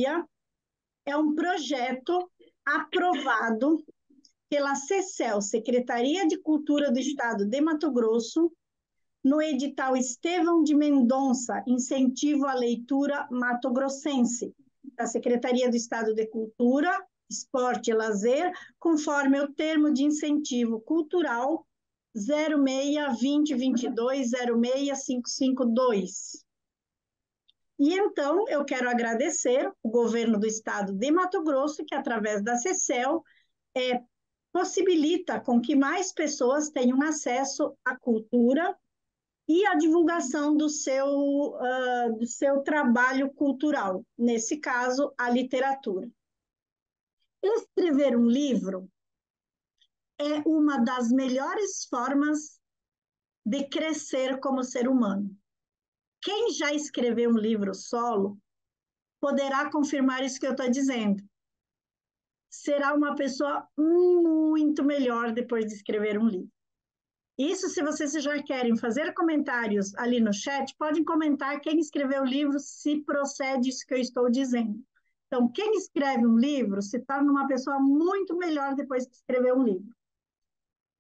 dia é um projeto aprovado pela CECEL, Secretaria de Cultura do Estado de Mato Grosso, no edital Estevão de Mendonça, Incentivo à Leitura Mato-Grossense, da Secretaria do Estado de Cultura, Esporte e Lazer, conforme o termo de incentivo cultural 06-2022-06552. E então eu quero agradecer o governo do estado de Mato Grosso, que através da CECEL possibilita com que mais pessoas tenham acesso à cultura e à divulgação do seu trabalho cultural, nesse caso, a literatura. Escrever um livro é uma das melhores formas de crescer como ser humano. Quem já escreveu um livro solo poderá confirmar isso que eu estou dizendo. Será uma pessoa muito melhor depois de escrever um livro. Isso, se vocês já querem fazer comentários ali no chat, podem comentar quem escreveu o livro, se procede isso que eu estou dizendo. Então, quem escreve um livro se torna uma pessoa muito melhor depois que escreveu um livro.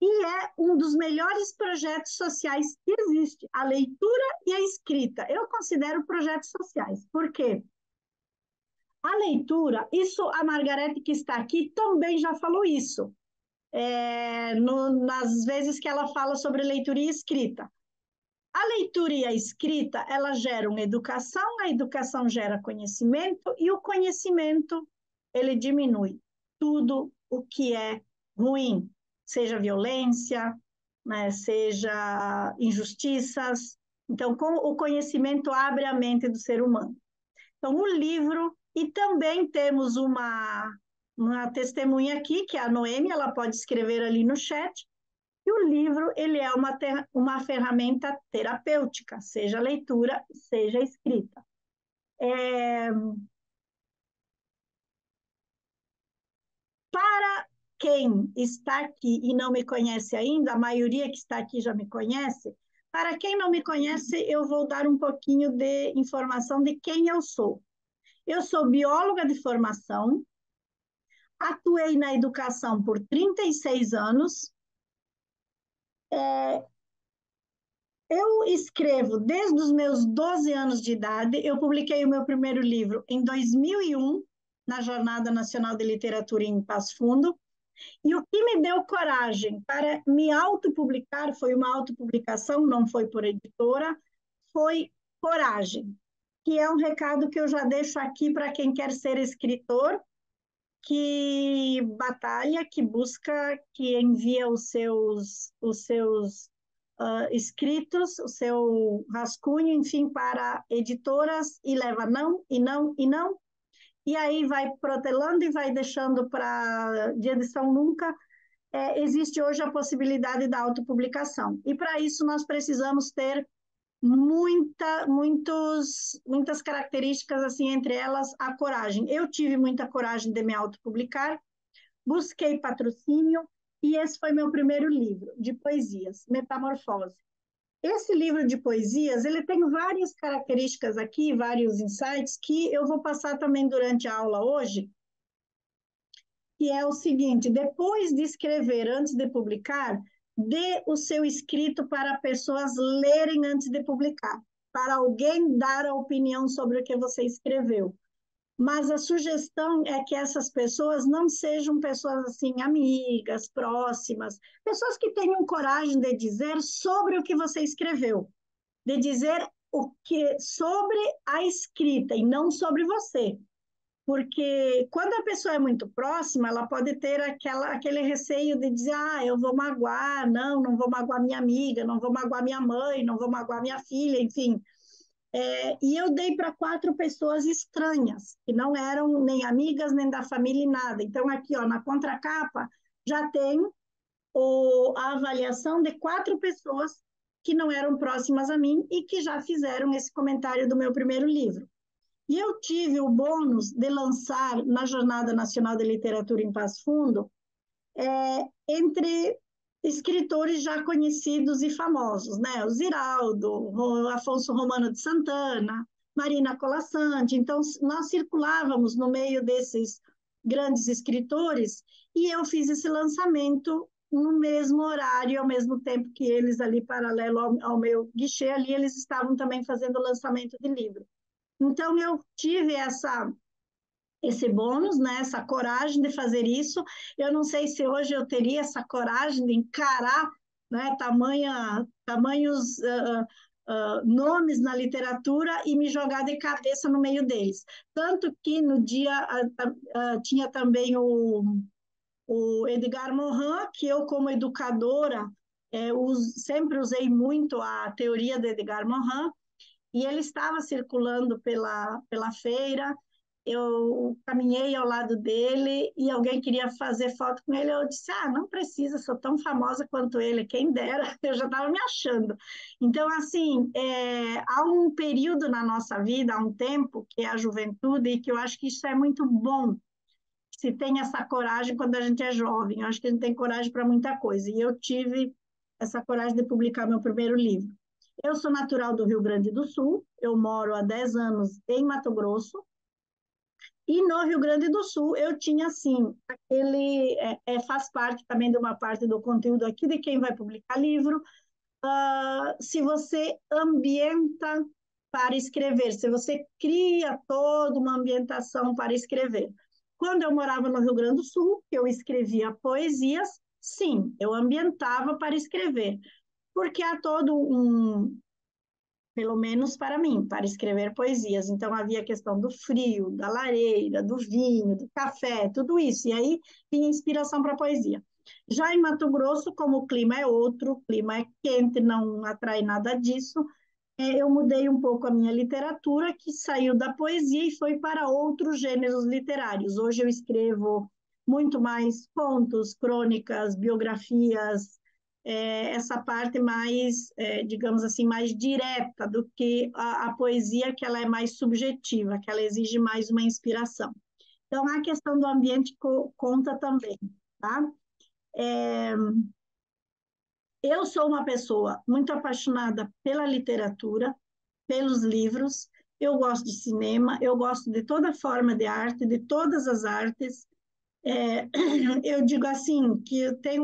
E é um dos melhores projetos sociais que existe, a leitura e a escrita. Eu considero projetos sociais. Por quê? A leitura, isso a Margarete que está aqui também já falou isso, nas vezes que ela fala sobre leitura e escrita. A leitura e a escrita, elas geram educação, a educação gera conhecimento e o conhecimento, ele diminui tudo o que é ruim, seja violência, né, seja injustiças. Então, o conhecimento abre a mente do ser humano. Então, o livro, e também temos uma testemunha aqui, que é a Noemi, ela pode escrever ali no chat, e o livro, ele é uma ferramenta terapêutica, seja leitura, seja escrita. Para quem está aqui e não me conhece ainda, a maioria que está aqui já me conhece, para quem não me conhece, eu vou dar um pouquinho de informação de quem eu sou. Eu sou bióloga de formação, atuei na educação por 36 anos, eu escrevo desde os meus 12 anos de idade, eu publiquei o meu primeiro livro em 2001, na Jornada Nacional de Literatura em Passo Fundo, e o que me deu coragem para me autopublicar, foi uma autopublicação, não foi por editora, foi coragem, que é um recado que eu já deixo aqui para quem quer ser escritor, que batalha, que busca, que envia os seus escritos, o seu rascunho, enfim, para editoras e leva não, e não, e não, e aí vai protelando e vai deixando para de edição nunca. Existe hoje a possibilidade da autopublicação. E para isso nós precisamos ter muitas características, assim, entre elas a coragem. Eu tive muita coragem de me autopublicar, busquei patrocínio, e esse foi meu primeiro livro de poesias, Metamorfose. Esse livro de poesias, ele tem várias características aqui, vários insights, que eu vou passar também durante a aula hoje, que é o seguinte: depois de escrever antes de publicar, dê o seu escrito para pessoas lerem antes de publicar, para alguém dar a opinião sobre o que você escreveu. Mas a sugestão é que essas pessoas não sejam pessoas assim, amigas, próximas, pessoas que tenham coragem de dizer sobre o que você escreveu, de dizer o que sobre a escrita e não sobre você. Porque quando a pessoa é muito próxima, ela pode ter aquele receio de dizer, eu vou magoar, não vou magoar minha amiga, não vou magoar minha mãe, não vou magoar minha filha, enfim. E eu dei para 4 pessoas estranhas, que não eram nem amigas, nem da família, nada. Então, aqui, ó, na contracapa, já tem a avaliação de 4 pessoas que não eram próximas a mim e que já fizeram esse comentário do meu primeiro livro. E eu tive o bônus de lançar na Jornada Nacional de Literatura em Passo Fundo, entre escritores já conhecidos e famosos, né? O Ziraldo, o Afonso Romano de Santana, Marina Colasanti. Então, nós circulávamos no meio desses grandes escritores e eu fiz esse lançamento no mesmo horário, ao mesmo tempo que eles ali, paralelo ao meu guichê ali, eles estavam também fazendo o lançamento de livro. Então, eu tive esse bônus, né, essa coragem de fazer isso. Eu não sei se hoje eu teria essa coragem de encarar, né, tamanhos nomes na literatura e me jogar de cabeça no meio deles. Tanto que no dia tinha também o Edgar Morin, que eu, como educadora, sempre usei muito a teoria de Edgar Morin, e ele estava circulando pela feira. Eu caminhei ao lado dele e alguém queria fazer foto com ele. Eu disse: Ah, não precisa, sou tão famosa quanto ele, quem dera, eu já estava me achando. Então, assim, há um período na nossa vida, há um tempo, que é a juventude, e que eu acho que isso é muito bom, se tem essa coragem quando a gente é jovem. Eu acho que a gente tem coragem para muita coisa. E eu tive essa coragem de publicar meu primeiro livro. Eu sou natural do Rio Grande do Sul, eu moro há 10 anos em Mato Grosso, e no Rio Grande do Sul eu tinha, assim, faz parte também de uma parte do conteúdo aqui de quem vai publicar livro, se você ambienta para escrever, se você cria toda uma ambientação para escrever. Quando eu morava no Rio Grande do Sul, eu escrevia poesias, sim, eu ambientava para escrever, porque há todo pelo menos para mim, para escrever poesias. Então havia a questão do frio, da lareira, do vinho, do café, tudo isso. E aí tinha inspiração para a poesia. Já em Mato Grosso, como o clima é outro, o clima é quente, não atrai nada disso, eu mudei um pouco a minha literatura, que saiu da poesia e foi para outros gêneros literários. Hoje eu escrevo muito mais contos, crônicas, biografias, essa parte mais, digamos assim, mais direta do que a poesia, que ela é mais subjetiva, que ela exige mais uma inspiração. Então, a questão do ambiente conta também, tá? Eu sou uma pessoa muito apaixonada pela literatura, pelos livros, eu gosto de cinema, eu gosto de toda forma de arte, de todas as artes. É, eu digo assim, que tem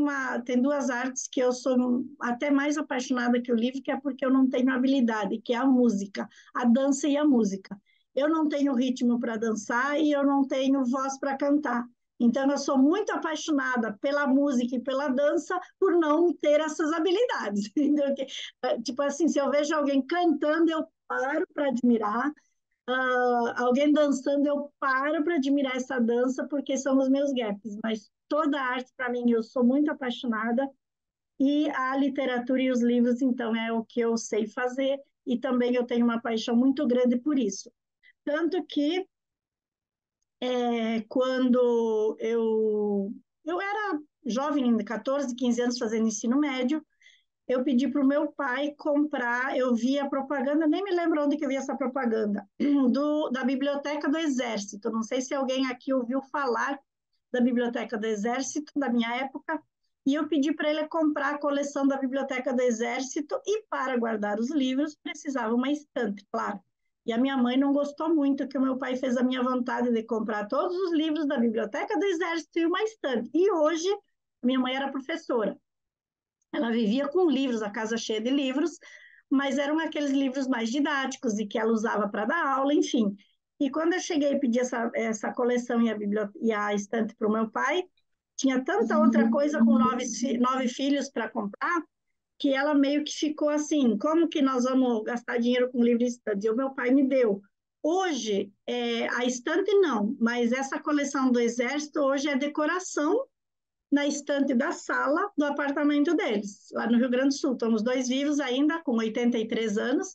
duas artes que eu sou até mais apaixonada que o livro, que é porque eu não tenho habilidade, que é a música, a dança e a música. Eu não tenho ritmo para dançar e eu não tenho voz para cantar. Então, eu sou muito apaixonada pela música e pela dança por não ter essas habilidades. Entendeu? Tipo assim, se eu vejo alguém cantando, eu paro para admirar. Alguém dançando, eu paro para admirar essa dança, porque são os meus gaps. Mas toda a arte, para mim, eu sou muito apaixonada. E a literatura e os livros, então, é o que eu sei fazer. E também eu tenho uma paixão muito grande por isso. Tanto que quando eu era jovem, 14, 15 anos, fazendo ensino médio, eu pedi para o meu pai comprar, eu vi a propaganda, nem me lembro onde que eu vi essa propaganda, da Biblioteca do Exército. Não sei se alguém aqui ouviu falar da Biblioteca do Exército, da minha época, e eu pedi para ele comprar a coleção da Biblioteca do Exército e, para guardar os livros, precisava uma estante, claro. E a minha mãe não gostou muito que o meu pai fez a minha vontade de comprar todos os livros da Biblioteca do Exército e uma estante. E hoje, minha mãe era professora. Ela vivia com livros, a casa cheia de livros, mas eram aqueles livros mais didáticos e que ela usava para dar aula, enfim. E quando eu cheguei e pedi essa coleção e a estante para o meu pai, tinha tanta outra coisa com 9 filhos para comprar, que ela meio que ficou assim, como que nós vamos gastar dinheiro com livro e estante? E o meu pai me deu. Hoje, a estante não, mas essa coleção do Exército hoje é decoração na estante da sala do apartamento deles, lá no Rio Grande do Sul. Estão os dois vivos ainda, com 83 anos,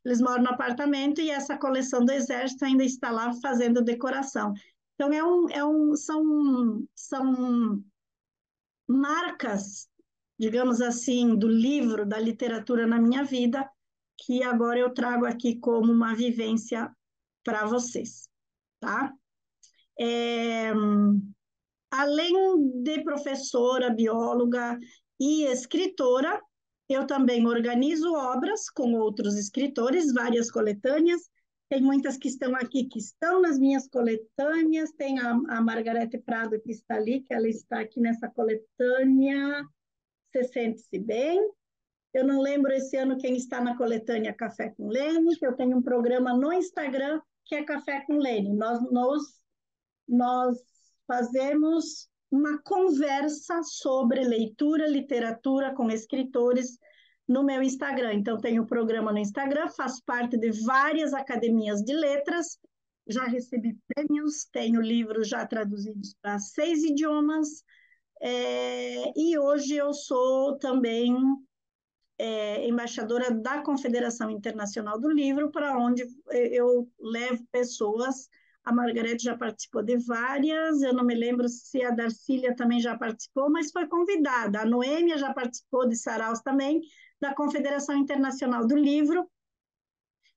eles moram no apartamento e essa coleção do Exército ainda está lá fazendo decoração. Então, são marcas, digamos assim, do livro, da literatura na minha vida, que agora eu trago aqui como uma vivência para vocês, tá? Além de professora, bióloga e escritora, eu também organizo obras com outros escritores, várias coletâneas. tem muitas que estão aqui, que estão nas minhas coletâneas, tem a Margarete Prado que está ali, que ela está aqui nessa coletânea, Você Sente-se Bem. Eu não lembro esse ano quem está na coletânea Café com Lene, que eu tenho um programa no Instagram que é Café com Lene. Nós fazemos uma conversa sobre leitura, literatura com escritores no meu Instagram. Então, tenho um programa no Instagram, faço parte de várias academias de letras, já recebi prêmios, tenho livros já traduzidos para 6 idiomas, e hoje eu sou também embaixadora da Confederação Internacional do Livro, para onde eu levo pessoas. A Margarete já participou de várias, eu não me lembro se a Darcília também já participou, mas foi convidada. A Noêmia já participou de saraus também, da Confederação Internacional do Livro.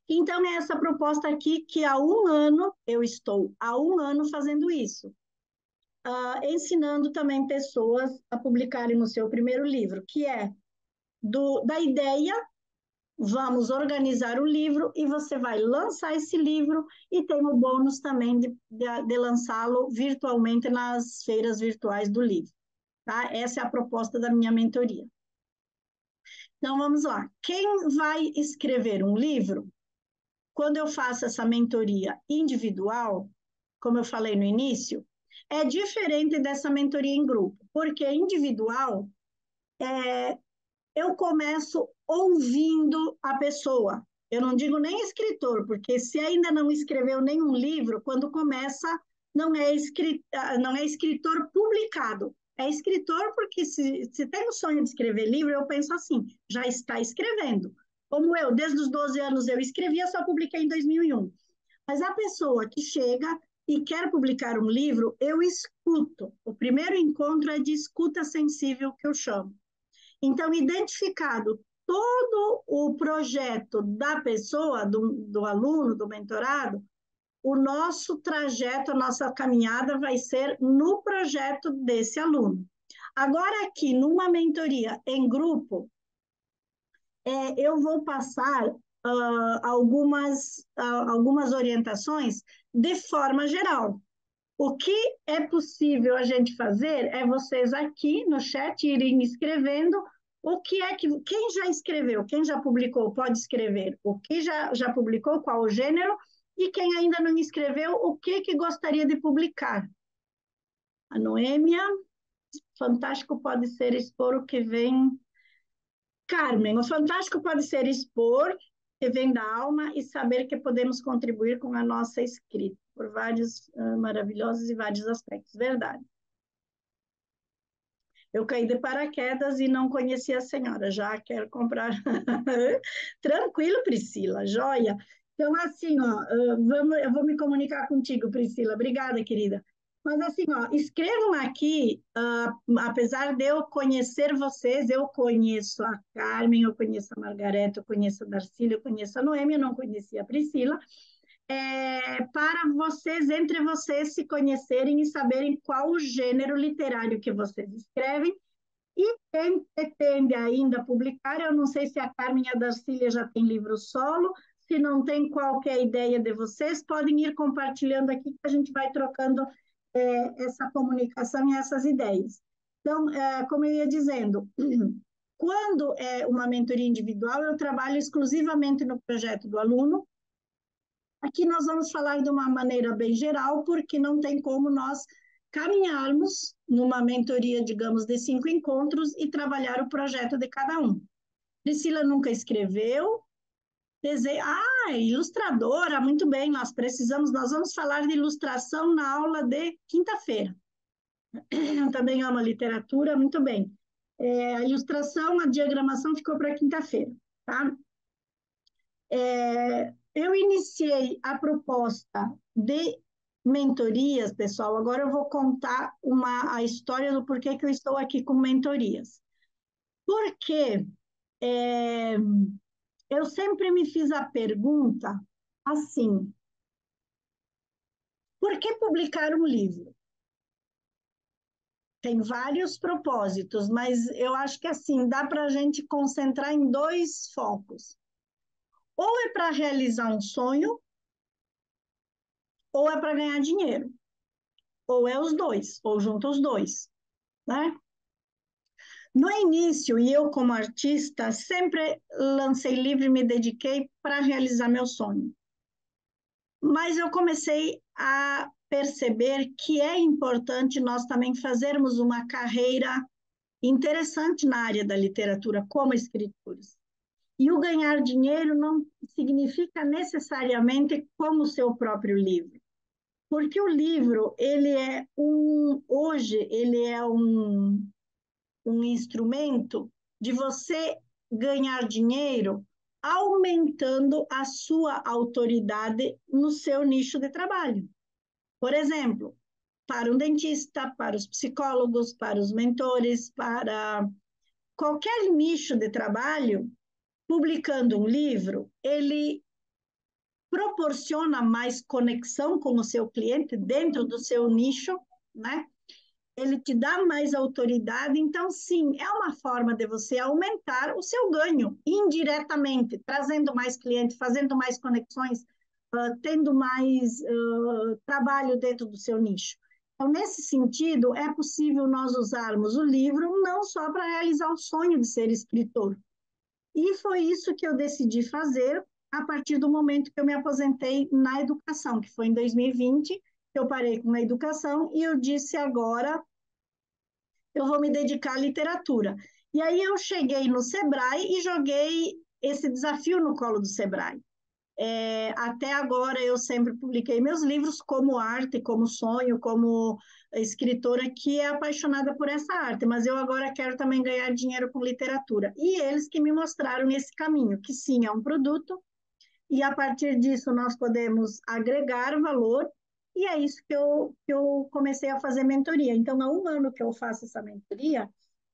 Então, é essa proposta aqui que há um ano, eu estou há um ano fazendo isso, ensinando também pessoas a publicarem o seu primeiro livro, que é da ideia, vamos organizar o livro e você vai lançar esse livro e tem o bônus também de lançá-lo virtualmente nas feiras virtuais do livro. Tá? Essa é a proposta da minha mentoria. Então, vamos lá. Quem vai escrever um livro, quando eu faço essa mentoria individual, como eu falei no início, é diferente dessa mentoria em grupo, porque individual, eu começo ouvindo a pessoa. Eu não digo nem escritor, porque se ainda não escreveu nenhum livro, quando começa, não é escritor publicado. É escritor porque se tem o sonho de escrever livro, eu penso assim, já está escrevendo. Como eu, desde os 12 anos eu escrevia, só publiquei em 2001. Mas a pessoa que chega e quer publicar um livro, eu escuto. O primeiro encontro é de escuta sensível, que eu chamo. Então, identificado todo o projeto da pessoa, do aluno, do mentorado, o nosso trajeto, a nossa caminhada vai ser no projeto desse aluno. Agora, aqui, numa mentoria em grupo, eu vou passar algumas orientações de forma geral. O que é possível a gente fazer é vocês aqui no chat irem escrevendo o que é que quem já escreveu, quem já publicou pode escrever o que já publicou, qual o gênero, e quem ainda não escreveu, o que gostaria de publicar. A Noêmia, fantástico pode ser expor o que vem. Carmen, o fantástico pode ser expor o que vem da alma e saber que podemos contribuir com a nossa escrita, por vários maravilhosos e vários aspectos. Verdade. Eu caí de paraquedas e não conhecia a senhora, já quero comprar. Tranquilo, Priscila, joia. Então, assim, ó, eu vou me comunicar contigo, Priscila. Obrigada, querida. Mas, assim, ó, escrevam aqui, apesar de eu conhecer vocês, eu conheço a Carmen, eu conheço a Margareta, eu conheço a Darcília, eu conheço a Noêmia, eu não conhecia a Priscila. Para vocês, entre vocês, se conhecerem e saberem qual o gênero literário que vocês escrevem. E quem pretende ainda publicar, eu não sei se a Carmen e a Darcília já têm livro solo, se não tem qualquer ideia de vocês, podem ir compartilhando aqui que a gente vai trocando essa comunicação e essas ideias. Então, como eu ia dizendo, quando é uma mentoria individual, eu trabalho exclusivamente no projeto do aluno. Aqui nós vamos falar de uma maneira bem geral, porque não tem como nós caminharmos numa mentoria, digamos, de 5 encontros e trabalhar o projeto de cada um. Priscila nunca escreveu, ilustradora, muito bem, nós vamos falar de ilustração na aula de quinta-feira. Também amo a literatura, muito bem. A ilustração, a diagramação ficou para quinta-feira, tá? Eu iniciei a proposta de mentorias, pessoal. Agora eu vou contar a história do porquê que eu estou aqui com mentorias. Porque eu sempre me fiz a pergunta assim: por que publicar um livro? Tem vários propósitos, mas eu acho que assim dá para a gente concentrar em 2 focos. Ou é para realizar um sonho, ou é para ganhar dinheiro, ou é os dois, ou junta os dois, né? No início, e eu como artista, sempre lancei livro e me dediquei para realizar meu sonho. Mas eu comecei a perceber que é importante nós também fazermos uma carreira interessante na área da literatura como escritores. E o ganhar dinheiro não significa necessariamente como o seu próprio livro. Porque o livro, hoje, ele é um instrumento de você ganhar dinheiro aumentando a sua autoridade no seu nicho de trabalho. Por exemplo, para um dentista, para os psicólogos, para os mentores, para qualquer nicho de trabalho, publicando um livro, ele proporciona mais conexão com o seu cliente dentro do seu nicho, né? Ele te dá mais autoridade, então sim, é uma forma de você aumentar o seu ganho indiretamente, trazendo mais clientes, fazendo mais conexões, tendo mais trabalho dentro do seu nicho. Então, nesse sentido, é possível nós usarmos o livro não só para realizar o sonho de ser escritor. E foi isso que eu decidi fazer a partir do momento que eu me aposentei na educação, que foi em 2020, que eu parei com a educação e eu disse agora eu vou me dedicar à literatura. E aí eu cheguei no Sebrae e joguei esse desafio no colo do Sebrae. Até agora eu sempre publiquei meus livros como arte, como sonho, como escritora que é apaixonada por essa arte, mas eu agora quero também ganhar dinheiro com literatura. E eles que me mostraram esse caminho, que sim, é um produto, e a partir disso nós podemos agregar valor, e é isso que eu comecei a fazer mentoria. Então, há um ano que eu faço essa mentoria,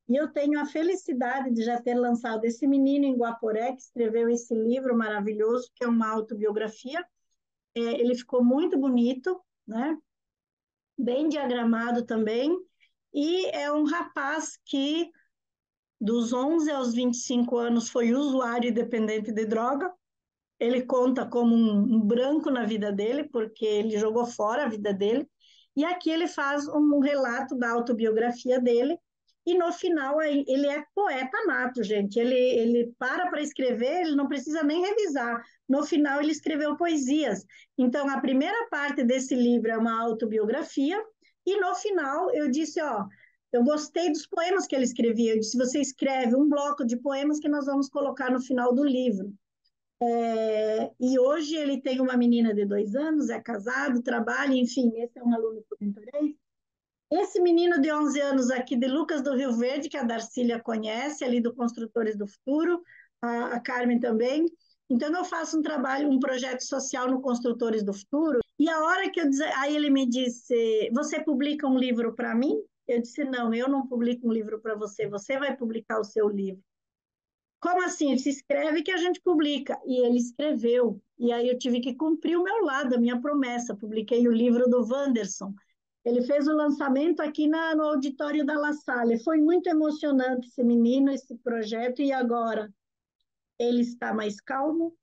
e eu tenho a felicidade de já ter lançado esse menino em Guaporé, que escreveu esse livro maravilhoso, que é uma autobiografia. Ele ficou muito bonito, né? Bem diagramado também, e é um rapaz que, dos 11 aos 25 anos, foi usuário e dependente de droga. Ele conta como um branco na vida dele, porque ele jogou fora a vida dele. E aqui ele faz um relato da autobiografia dele. E no final, ele é poeta nato, gente. Ele para escrever, ele não precisa nem revisar. No final, ele escreveu poesias. Então, a primeira parte desse livro é uma autobiografia. E no final, eu disse: ó, eu gostei dos poemas que ele escrevia. Eu disse: você escreve um bloco de poemas que nós vamos colocar no final do livro. E hoje ele tem uma menina de 2 anos, é casado, trabalha, enfim, esse é um aluno que eu mentorei. Esse menino de 11 anos aqui de Lucas do Rio Verde, que a Darcília conhece, ali do Construtores do Futuro, a Carmen também. Então, eu faço um trabalho, um projeto social no Construtores do Futuro, e a hora que aí ele me disse, você publica um livro para mim? Eu disse, não, eu não publico um livro para você, você vai publicar o seu livro. Como assim? Se escreve que a gente publica. E ele escreveu. E aí eu tive que cumprir o meu lado, a minha promessa. Publiquei o livro do Wanderson. Ele fez o lançamento aqui no auditório da La Salle. Foi muito emocionante esse menino, esse projeto. E agora ele está mais calmo,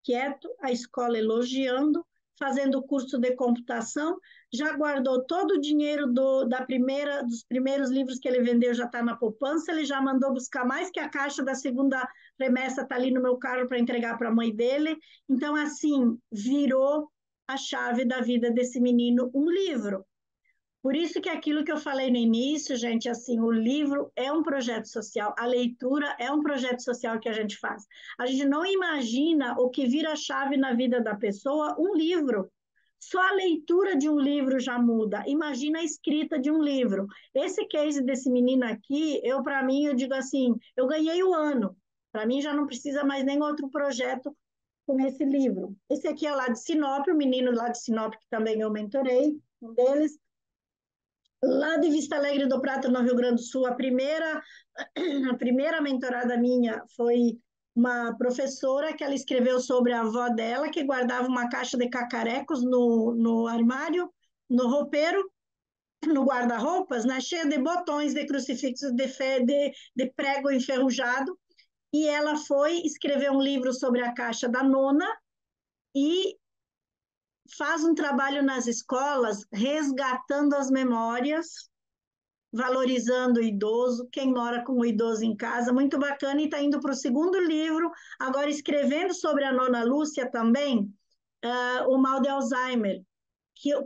quieto, a escola elogiando, fazendo o curso de computação, já guardou todo o dinheiro dos primeiros livros que ele vendeu, já está na poupança, ele já mandou buscar mais que a caixa da segunda remessa, está ali no meu carro para entregar para a mãe dele. Então, assim, virou a chave da vida desse menino um livro. Por isso que aquilo que eu falei no início, gente, assim, o livro é um projeto social, a leitura é um projeto social que a gente faz. A gente não imagina o que vira chave na vida da pessoa, um livro. Só a leitura de um livro já muda. Imagina a escrita de um livro. Esse case desse menino aqui, para mim, eu digo assim, eu ganhei o ano. Para mim já não precisa mais nem outro projeto com esse livro. Esse aqui é lá de Sinop, o menino lá de Sinop que também eu mentorei, um deles. Lá de Vista Alegre do Prata, no Rio Grande do Sul, a primeira mentorada minha foi uma professora que ela escreveu sobre a avó dela, que guardava uma caixa de cacarecos no armário, no roupeiro, no guarda-roupas, né, cheia de botões, de crucifixos, de prego enferrujado. E ela foi escrever um livro sobre a caixa da nona e faz um trabalho nas escolas resgatando as memórias, valorizando o idoso, quem mora com o idoso em casa, muito bacana, e está indo para o segundo livro, agora escrevendo sobre a Nona Lúcia também, o mal de Alzheimer,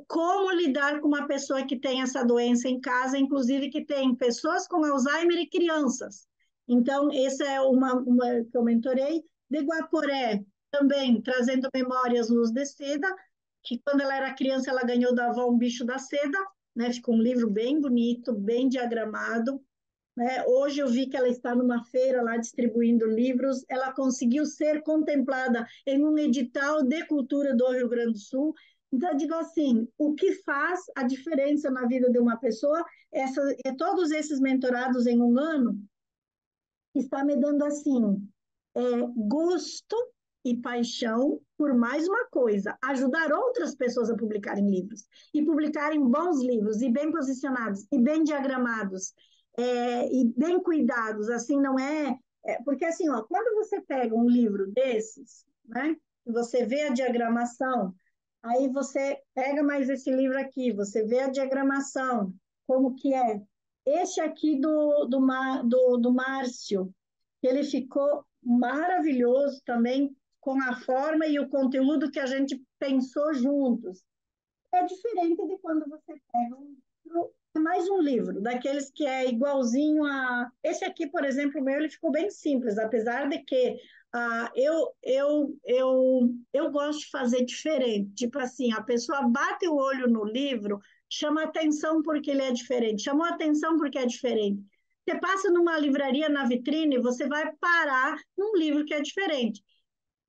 como lidar com uma pessoa que tem essa doença em casa, inclusive que tem pessoas com Alzheimer e crianças. Então, essa é uma que eu mentorei. De Guaporé, também trazendo memórias Luz de Seda, que quando ela era criança, ela ganhou da avó um bicho da seda, né? Ficou um livro bem bonito, bem diagramado. Né? Hoje eu vi que ela está numa feira lá distribuindo livros, ela conseguiu ser contemplada em um edital de cultura do Rio Grande do Sul. Então, eu digo assim, o que faz a diferença na vida de uma pessoa, todos esses mentorados em um ano, está me dando assim, gosto e paixão por mais uma coisa, ajudar outras pessoas a publicarem livros, e publicarem bons livros, e bem posicionados, e bem diagramados, e bem cuidados, assim, não porque assim, ó, quando você pega um livro desses, né, você vê a diagramação, aí você pega mais esse livro aqui, você vê a diagramação, como que é. Este aqui do Márcio, ele ficou maravilhoso também com a forma e o conteúdo que a gente pensou juntos. É diferente de quando você pega mais um livro, daqueles que é igualzinho a... Esse aqui, por exemplo, o meu, ele ficou bem simples, apesar de que eu gosto de fazer diferente. Tipo assim, a pessoa bate o olho no livro, chama atenção porque ele é diferente, chamou atenção porque é diferente. Você passa numa livraria na vitrine, você vai parar num livro que é diferente.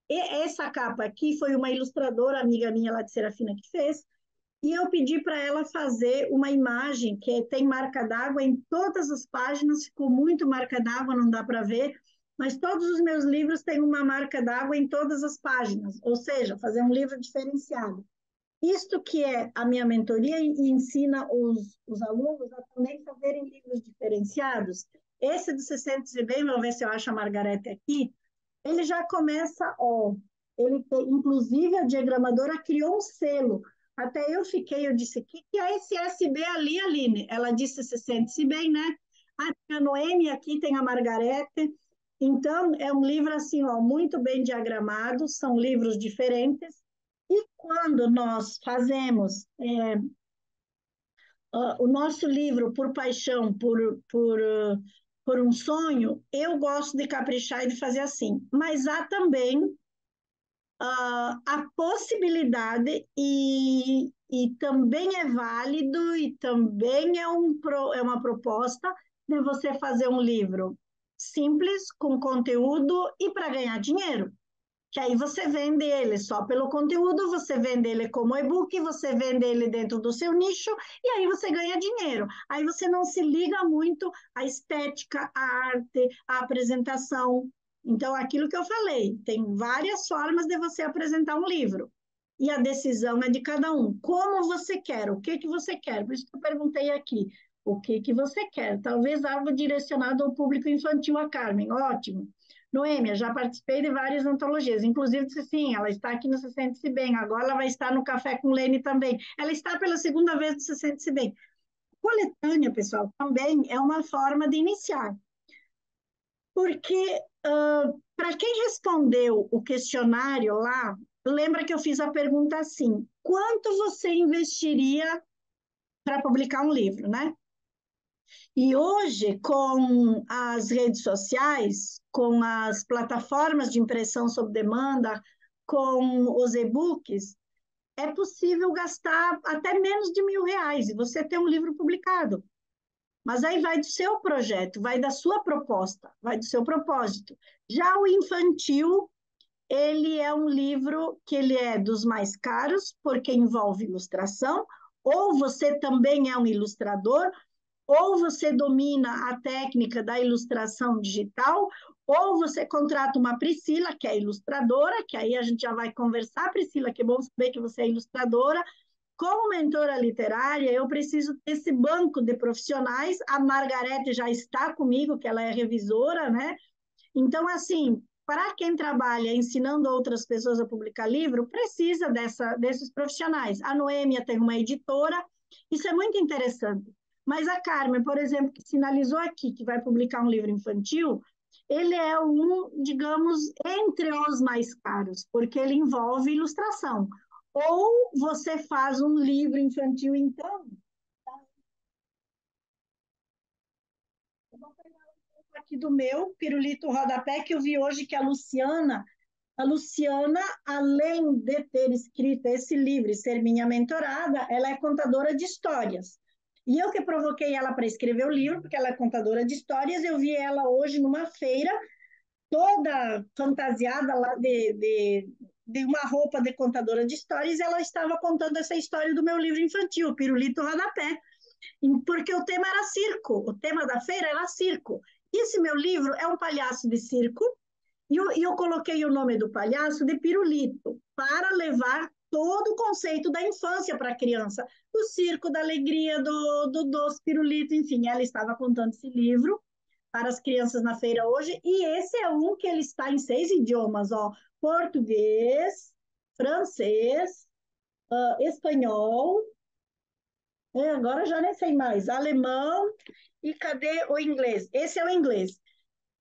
E essa capa aqui foi uma ilustradora, amiga minha lá de Serafina, que fez, e eu pedi para ela fazer uma imagem que tem marca d'água em todas as páginas, ficou muito marca d'água, não dá para ver, mas todos os meus livros têm uma marca d'água em todas as páginas, ou seja, fazer um livro diferenciado. Isto que é a minha mentoria e ensina os alunos a também fazerem livros diferenciados. Esse do 60 e bem, vamos ver se eu acho a Margarete aqui, ele já começa, ó, inclusive a diagramadora criou um selo. Até eu fiquei, eu disse, o que é esse SB ali, Aline? Ela disse, se sente-se bem, né? Tem a Noemi, aqui tem a Margarete. Então, é um livro assim, ó, muito bem diagramado, são livros diferentes. E quando nós fazemos o nosso livro Por Paixão, por um Sonho, eu gosto de caprichar e de fazer assim. Mas há também a possibilidade, e também é válido, e também é uma proposta de você fazer um livro simples, com conteúdo e para ganhar dinheiro. Que aí você vende ele só pelo conteúdo, você vende ele como e-book, você vende ele dentro do seu nicho, e aí você ganha dinheiro. Aí você não se liga muito à estética, à arte, à apresentação. Então, aquilo que eu falei, tem várias formas de você apresentar um livro. E a decisão é de cada um. Como você quer? O que você quer? Por isso que eu perguntei aqui. O que você quer? Talvez algo direcionado ao público infantil, a Carmen. Ótimo. Noêmia, já participei de várias antologias, inclusive disse sim, ela está aqui no Se Sente-se Bem, agora ela vai estar no Café com Lene também. Ela está pela segunda vez no Se Sente-se Bem. Coletânea, pessoal, também é uma forma de iniciar. Porque, para quem respondeu o questionário lá, lembra que eu fiz a pergunta assim, quanto você investiria para publicar um livro, né? E hoje, com as redes sociais, com as plataformas de impressão sob demanda, com os e-books, é possível gastar até menos de R$ 1.000 e você ter um livro publicado. Mas aí vai do seu projeto, vai da sua proposta, vai do seu propósito. Já o infantil, ele é um livro que ele é dos mais caros, porque envolve ilustração, ou você também é um ilustrador, ou você domina a técnica da ilustração digital, ou você contrata uma Priscila, que é ilustradora, que aí a gente já vai conversar. Priscila, que bom saber que você é ilustradora. Como mentora literária, eu preciso desse banco de profissionais. A Margarete já está comigo, que ela é revisora, né? Então, assim, para quem trabalha ensinando outras pessoas a publicar livro, precisa desses profissionais. A Noêmia tem uma editora, isso é muito interessante. Mas a Carmen, por exemplo, que sinalizou aqui que vai publicar um livro infantil, ele é digamos, entre os mais caros, porque ele envolve ilustração. Ou você faz um livro infantil, então, eu vou pegar um pouco aqui do meu Pirulito Rodapé, que eu vi hoje que a Luciana, além de ter escrito esse livro e ser minha mentorada, ela é contadora de histórias. E eu que provoquei ela para escrever o livro, porque ela é contadora de histórias, eu vi ela hoje numa feira, toda fantasiada lá de uma roupa de contadora de histórias, e ela estava contando essa história do meu livro infantil, Pirulito Rodapé, porque o tema era circo, o tema da feira era circo. Esse meu livro é um palhaço de circo, e eu coloquei o nome do palhaço de Pirulito, para levar todo o conceito da infância para a criança, do circo, da alegria, do doce pirulito, enfim, ela estava contando esse livro para as crianças na feira hoje, e esse é um que ele está em 6 idiomas, ó, português, francês, espanhol, agora já nem sei mais, alemão, e cadê o inglês? Esse é o inglês.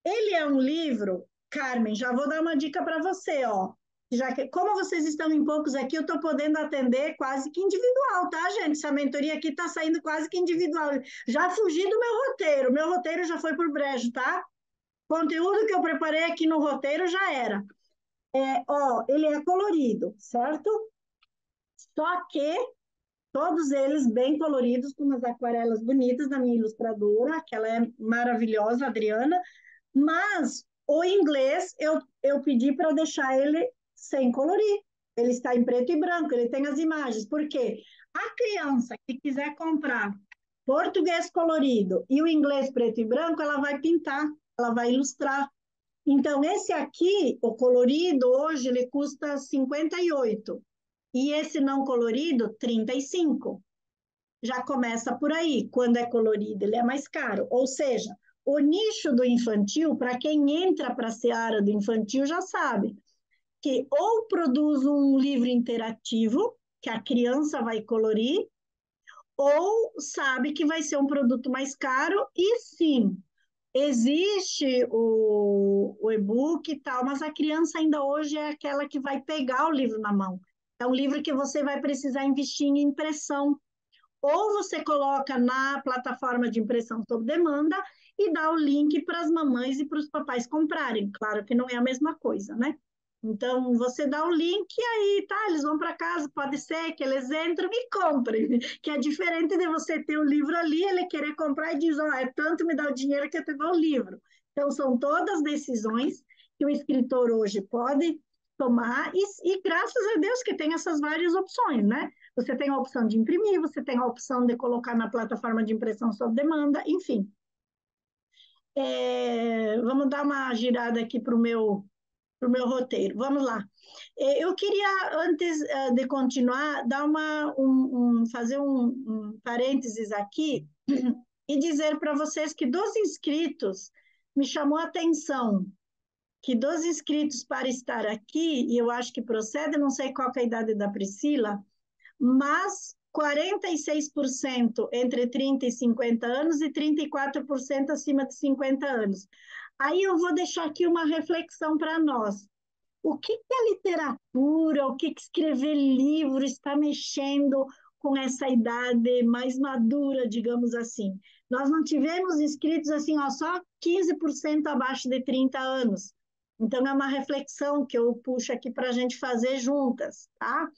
Ele é um livro, Carmen, já vou dar uma dica para você, ó. Já que, como vocês estão em poucos aqui, eu estou podendo atender quase que individual, tá, gente? Essa mentoria aqui está saindo quase que individual. Já fugi do meu roteiro já foi por brejo, tá? Conteúdo que eu preparei aqui no roteiro já era. Ó, ele é colorido, certo? Só que todos eles bem coloridos, com umas aquarelas bonitas da minha ilustradora, que ela é maravilhosa, Adriana, mas o inglês eu pedi para deixar ele sem colorir. Ele está em preto e branco, ele tem as imagens. Por quê? A criança que quiser comprar português colorido e o inglês preto e branco, ela vai pintar, ela vai ilustrar. Então, esse aqui, o colorido, hoje ele custa 58. E esse não colorido, 35. Já começa por aí. Quando é colorido, ele é mais caro. Ou seja, o nicho do infantil, para quem entra para a seara do infantil, já sabe que ou produz um livro interativo, que a criança vai colorir, ou sabe que vai ser um produto mais caro, e sim, existe o e-book e tal, mas a criança ainda hoje é aquela que vai pegar o livro na mão. É um livro que você vai precisar investir em impressão, ou você coloca na plataforma de impressão sob demanda e dá o link para as mamães e para os papais comprarem. Claro que não é a mesma coisa, né? Então, você dá o link e aí, tá, eles vão para casa, pode ser que eles entram e comprem, que é diferente de você ter o livro ali, ele querer comprar e diz, ó, é tanto, me dá o dinheiro que eu te dou o livro. Então, são todas decisões que o escritor hoje pode tomar e graças a Deus que tem essas várias opções, né? Você tem a opção de imprimir, você tem a opção de colocar na plataforma de impressão sob demanda, enfim. Vamos dar uma girada aqui para o meu roteiro. Vamos lá. Eu queria, antes de continuar, dar fazer um parênteses aqui e dizer para vocês que dos inscritos, me chamou a atenção que dos inscritos para estar aqui, e eu acho que procede, não sei qual é a idade da Priscila, mas 46% entre 30 e 50 anos e 34% acima de 50 anos. Aí eu vou deixar aqui uma reflexão para nós. O que a literatura, o que escrever livro está mexendo com essa idade mais madura, digamos assim? Nós não tivemos inscritos assim, ó, só 15% abaixo de 30 anos. Então, é uma reflexão que eu puxo aqui para a gente fazer juntas, tá?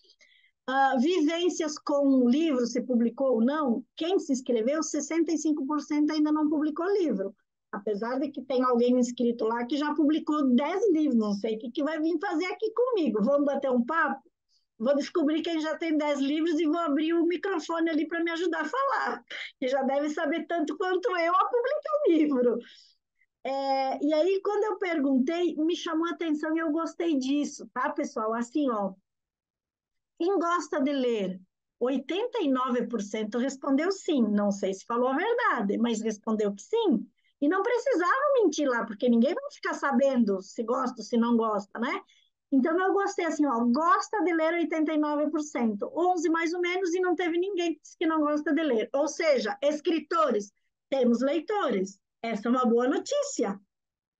Vivências com o livro, se publicou ou não, quem se inscreveu, 65% ainda não publicou livro. Apesar de que tem alguém inscrito lá que já publicou 10 livros, não sei o que vai vir fazer aqui comigo. Vamos bater um papo? Vou descobrir quem já tem 10 livros e vou abrir o microfone ali para me ajudar a falar, que já deve saber tanto quanto eu a publicar o livro. E aí, quando eu perguntei, me chamou a atenção e eu gostei disso, tá, pessoal? Assim, ó, quem gosta de ler? 89% respondeu sim. Não sei se falou a verdade, mas respondeu que sim. E não precisava mentir lá, porque ninguém vai ficar sabendo se gosta ou se não gosta, né? Então eu gostei assim, ó, gosta de ler 89%, 11 mais ou menos, e não teve ninguém que disse que não gosta de ler. Ou seja, escritores, temos leitores. Essa é uma boa notícia.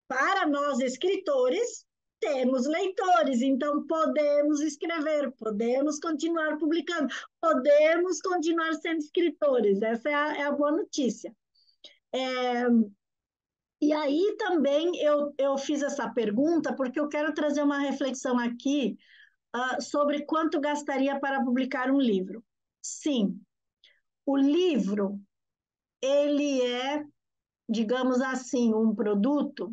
Para nós, escritores, temos leitores, então podemos escrever, podemos continuar publicando, podemos continuar sendo escritores. Essa é a boa notícia. E aí também eu fiz essa pergunta porque eu quero trazer uma reflexão aqui sobre quanto gastaria para publicar um livro. Sim, o livro, ele é, digamos assim, um produto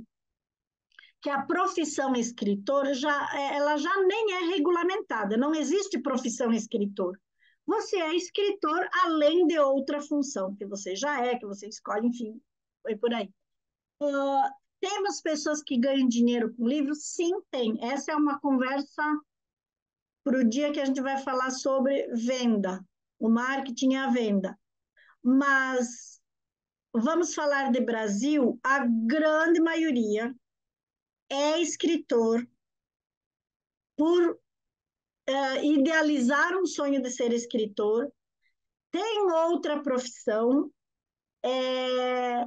que a profissão escritor ela já nem é regulamentada, não existe profissão escritor. Você é escritor além de outra função, que você já é, que você escolhe, enfim, foi por aí. Temos pessoas que ganham dinheiro com livros? Sim, tem. Essa é uma conversa para o dia que a gente vai falar sobre venda, o marketing e a venda. Mas vamos falar de Brasil, a grande maioria é escritor por idealizar um sonho de ser escritor, tem outra profissão, é,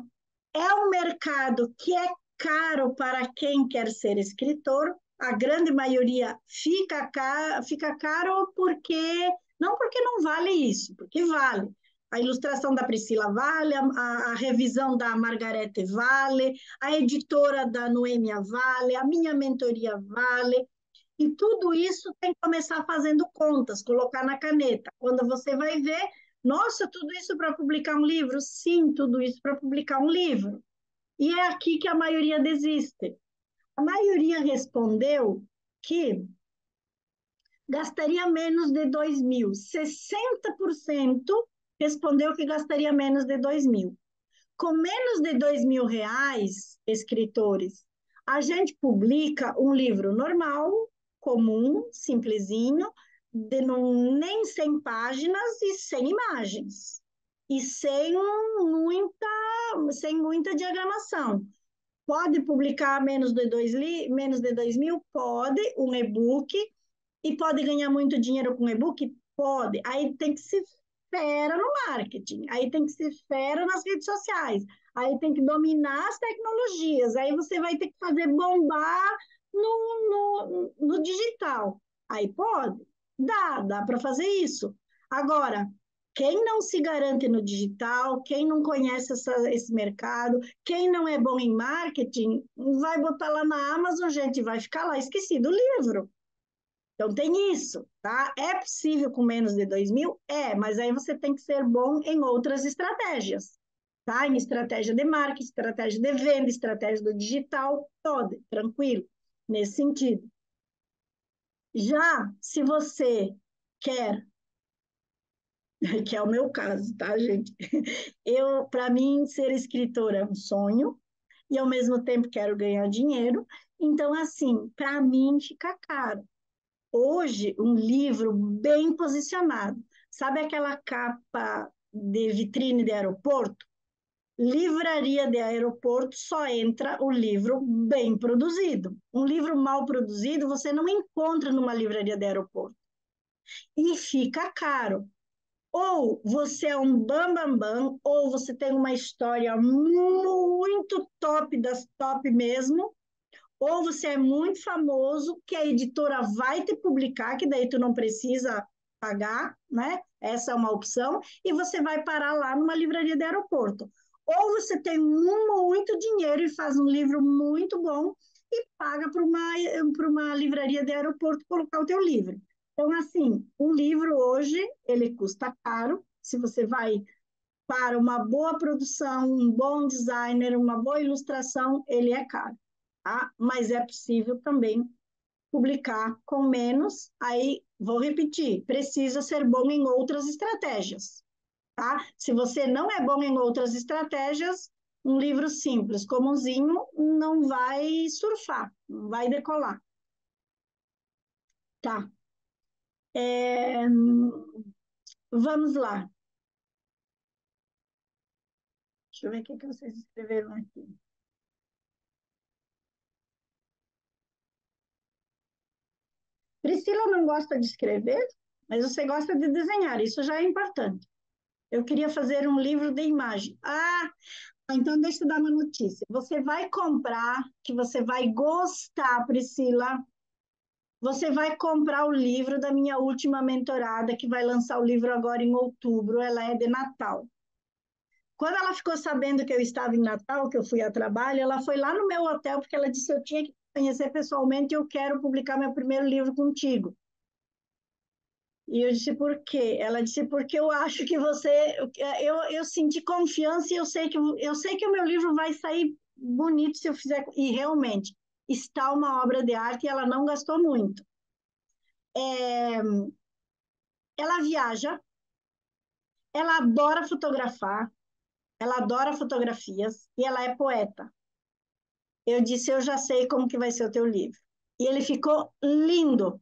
é um mercado que é caro para quem quer ser escritor, a grande maioria fica caro porque, não porque não vale isso, porque vale. A ilustração da Priscila vale, a revisão da Margarete vale, a editora da Noêmia vale, a minha mentoria vale, e tudo isso tem que começar fazendo contas, colocar na caneta. Quando você vai ver, nossa, tudo isso para publicar um livro? Sim, tudo isso para publicar um livro. E é aqui que a maioria desiste. A maioria respondeu que gastaria menos de 2.000. 60% respondeu que gastaria menos de 2.000. Com menos de 2.000 reais, escritores, a gente publica um livro normal, comum, simplesinho, de nem 100 páginas e sem imagens. E sem muita diagramação. Pode publicar menos de 2.000? Pode, um e-book. E pode ganhar muito dinheiro com e-book? Pode. Aí tem que se fera no marketing, aí tem que se fera nas redes sociais, aí tem que dominar as tecnologias, aí você vai ter que fazer bombar no digital. Aí pode? Dá para fazer isso. Agora, quem não se garante no digital, quem não conhece esse mercado, quem não é bom em marketing, vai botar lá na Amazon, gente, vai ficar lá esquecido o livro. Então, tem isso, tá? É possível com menos de 2.000? É, mas aí você tem que ser bom em outras estratégias, tá? Em estratégia de marketing, estratégia de venda, estratégia do digital, todo, tranquilo, nesse sentido. Já se você quer, que é o meu caso, tá, gente? Para mim, ser escritora é um sonho e ao mesmo tempo quero ganhar dinheiro. Então, assim, para mim fica caro. Hoje, um livro bem posicionado. Sabe aquela capa de vitrine de aeroporto? Livraria de aeroporto só entra o livro bem produzido. Um livro mal produzido você não encontra numa livraria de aeroporto. E fica caro. Ou você é um bambambam, bam, bam, ou você tem uma história muito top das top mesmo, ou você é muito famoso, que a editora vai te publicar, que daí tu não precisa pagar, né? Essa é uma opção, e você vai parar lá numa livraria de aeroporto. Ou você tem muito dinheiro e faz um livro muito bom e paga para uma livraria de aeroporto colocar o teu livro. Então, assim, um livro hoje, ele custa caro, se você vai para uma boa produção, um bom designer, uma boa ilustração, ele é caro, tá? Mas é possível também publicar com menos. Aí, vou repetir, precisa ser bom em outras estratégias, tá? Se você não é bom em outras estratégias, um livro simples, comunzinho, não vai surfar, não vai decolar, tá? Vamos lá. Deixa eu ver o que vocês escreveram aqui. Priscila não gosta de escrever, mas você gosta de desenhar, isso já é importante. Eu queria fazer um livro de imagem. Ah, então deixa eu dar uma notícia. Você vai comprar, que você vai gostar, Priscila. Você vai comprar o livro da minha última mentorada, que vai lançar o livro agora em outubro. Ela é de Natal. Quando ela ficou sabendo que eu estava em Natal, que eu fui a trabalho, ela foi lá no meu hotel, porque ela disse: eu tinha que conhecer pessoalmente e eu quero publicar meu primeiro livro contigo. E eu disse: por quê? Ela disse: porque eu acho que você. Eu senti confiança e eu sei que o meu livro vai sair bonito se eu fizer. E realmente, está uma obra de arte e ela não gastou muito. Ela viaja, ela adora fotografar, ela adora fotografias e ela é poeta. Eu disse: eu já sei como que vai ser o teu livro. E ele ficou lindo.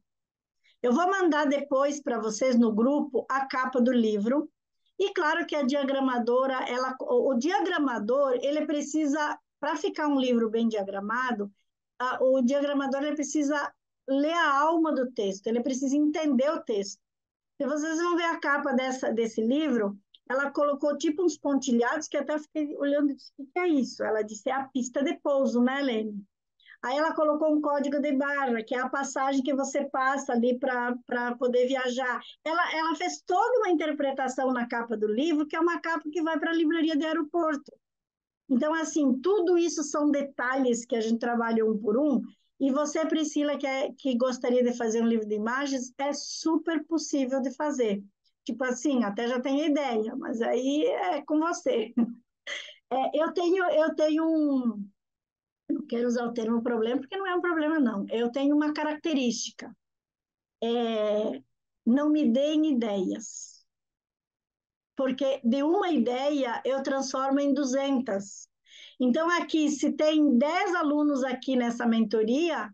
Eu vou mandar depois para vocês no grupo a capa do livro. E claro que a diagramadora, o diagramador, ele precisa, para ficar um livro bem diagramado, o diagramador ele precisa ler a alma do texto, ele precisa entender o texto. Se vocês vão ver a capa desse livro, ela colocou tipo uns pontilhados que até fiquei olhando e disse: o que é isso? Ela disse: é a pista de pouso, né, Helene? Aí ela colocou um código de barra, que é a passagem que você passa ali para poder viajar. Ela fez toda uma interpretação na capa do livro, que é uma capa que vai para a livraria de aeroporto. Então, assim, tudo isso são detalhes que a gente trabalha um por um. E você, Priscila, que gostaria de fazer um livro de imagens, é super possível de fazer. Tipo assim, até já tenho ideia, mas aí é com você. Eu tenho não quero usar o termo problema, porque não é um problema, não. Eu tenho uma característica. Não me deem ideias. Porque de uma ideia eu transformo em 200. Então, aqui, se tem 10 alunos aqui nessa mentoria,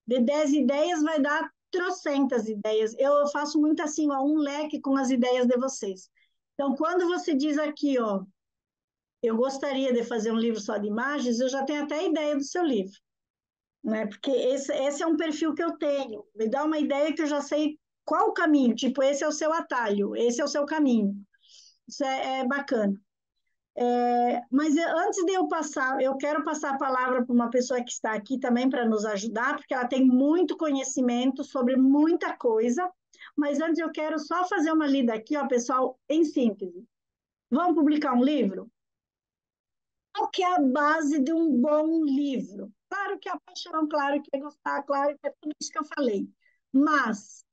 de 10 ideias vai dar trocentas ideias. Eu faço muito assim, ó, um leque com as ideias de vocês. Então, quando você diz aqui, ó, eu gostaria de fazer um livro só de imagens, eu já tenho até a ideia do seu livro. Né? Porque esse é um perfil que eu tenho. Me dá uma ideia que eu já sei qual o caminho. Tipo, esse é o seu atalho, esse é o seu caminho. Isso é bacana. Mas antes de eu passar, eu quero passar a palavra para uma pessoa que está aqui também para nos ajudar, porque ela tem muito conhecimento sobre muita coisa. Mas antes eu quero só fazer uma lida aqui, ó, pessoal, em síntese. Vamos publicar um livro? Qual que é a base de um bom livro? Claro que é a paixão, claro que é gostar, claro que é tudo isso que eu falei. Mas,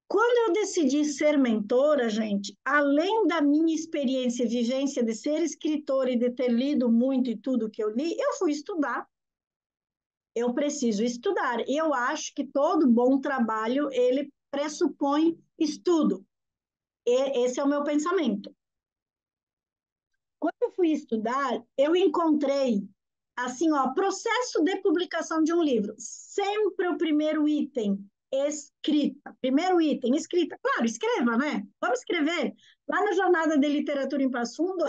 quando eu decidi ser mentora, gente, além da minha experiência e vivência de ser escritora e de ter lido muito e tudo que eu li, eu fui estudar. Eu preciso estudar. E eu acho que todo bom trabalho, ele pressupõe estudo. Esse é o meu pensamento. Quando eu fui estudar, eu encontrei assim, ó, processo de publicação de um livro. Sempre o primeiro item, escrita. Primeiro item, escrita. Claro, escreva, né? Vamos escrever. Lá na Jornada de Literatura em Passo Fundo,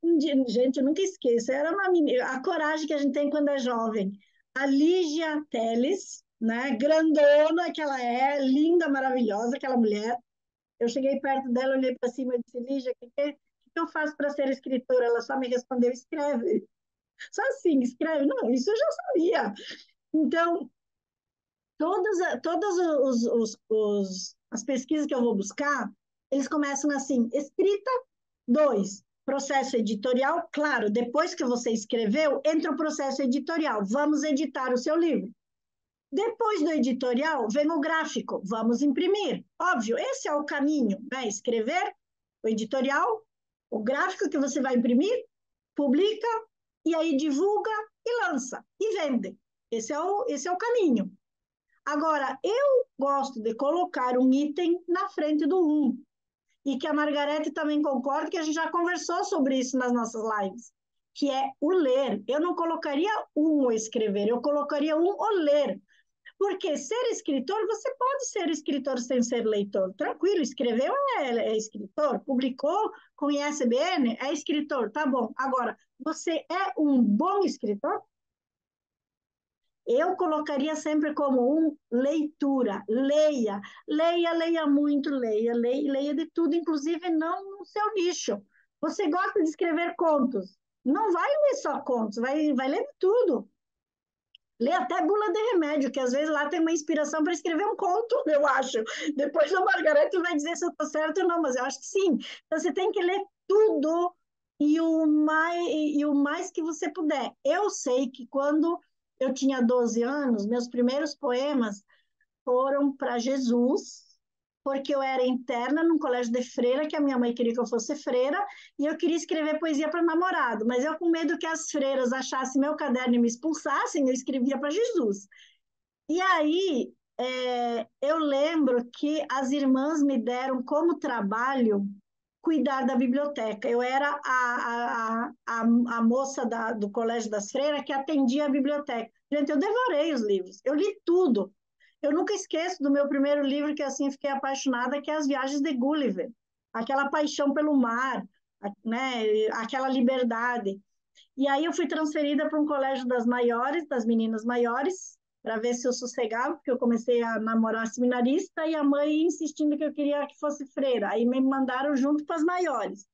um dia, gente, eu nunca esqueço, era uma menina, a coragem que a gente tem quando é jovem. A Lígia Teles, né? Grandona que ela é, linda, maravilhosa, aquela mulher. Eu cheguei perto dela, olhei para cima e disse: Lígia, o que eu faço para ser escritora? Ela só me respondeu: escreve. Só assim, escreve. Não, isso eu já sabia. Então, todas as pesquisas que eu vou buscar, eles começam assim: escrita, 2, processo editorial. Claro, depois que você escreveu, entra o processo editorial. Vamos editar o seu livro. Depois do editorial, vem o gráfico. Vamos imprimir. Óbvio, esse é o caminho, né? Escrever, o editorial, o gráfico que você vai imprimir, publica, e aí divulga e lança e vende. Esse é o caminho. Agora, eu gosto de colocar um item na frente do um, e que a Margarete também concorda, que a gente já conversou sobre isso nas nossas lives, que é o ler. Eu não colocaria um o escrever, eu colocaria um o ler, Porque ser escritor, você pode ser escritor sem ser leitor. Tranquilo, escreveu é escritor, publicou com ISBN, é escritor, tá bom. Agora, você é um bom escritor? Eu colocaria sempre como leitura. Leia, leia, leia muito, leia, leia, leia de tudo, inclusive não no seu nicho. Você gosta de escrever contos? Não vai ler só contos, vai ler de tudo. Lê até bula de remédio, que às vezes lá tem uma inspiração para escrever um conto, eu acho. Depois a Margarete vai dizer se eu estou certo ou não, mas eu acho que sim. Então você tem que ler tudo e o mais que você puder. Eu sei que quando eu tinha 12 anos, meus primeiros poemas foram para Jesus, porque eu era interna num colégio de freira, que a minha mãe queria que eu fosse freira, e eu queria escrever poesia para namorado, mas eu com medo que as freiras achassem meu caderno e me expulsassem, eu escrevia para Jesus. E aí, eu lembro que as irmãs me deram como trabalho cuidar da biblioteca. Eu era a moça do Colégio das Freiras que atendia a biblioteca. Gente, eu devorei os livros, eu li tudo. Eu nunca esqueço do meu primeiro livro, que assim fiquei apaixonada, que é As Viagens de Gulliver. Aquela paixão pelo mar, né? Aquela liberdade. E aí eu fui transferida para um colégio das maiores, das meninas maiores, para ver se eu sossegava, porque eu comecei a namorar seminarista e a mãe insistindo que eu queria que fosse freira. Aí me mandaram junto para as maiores.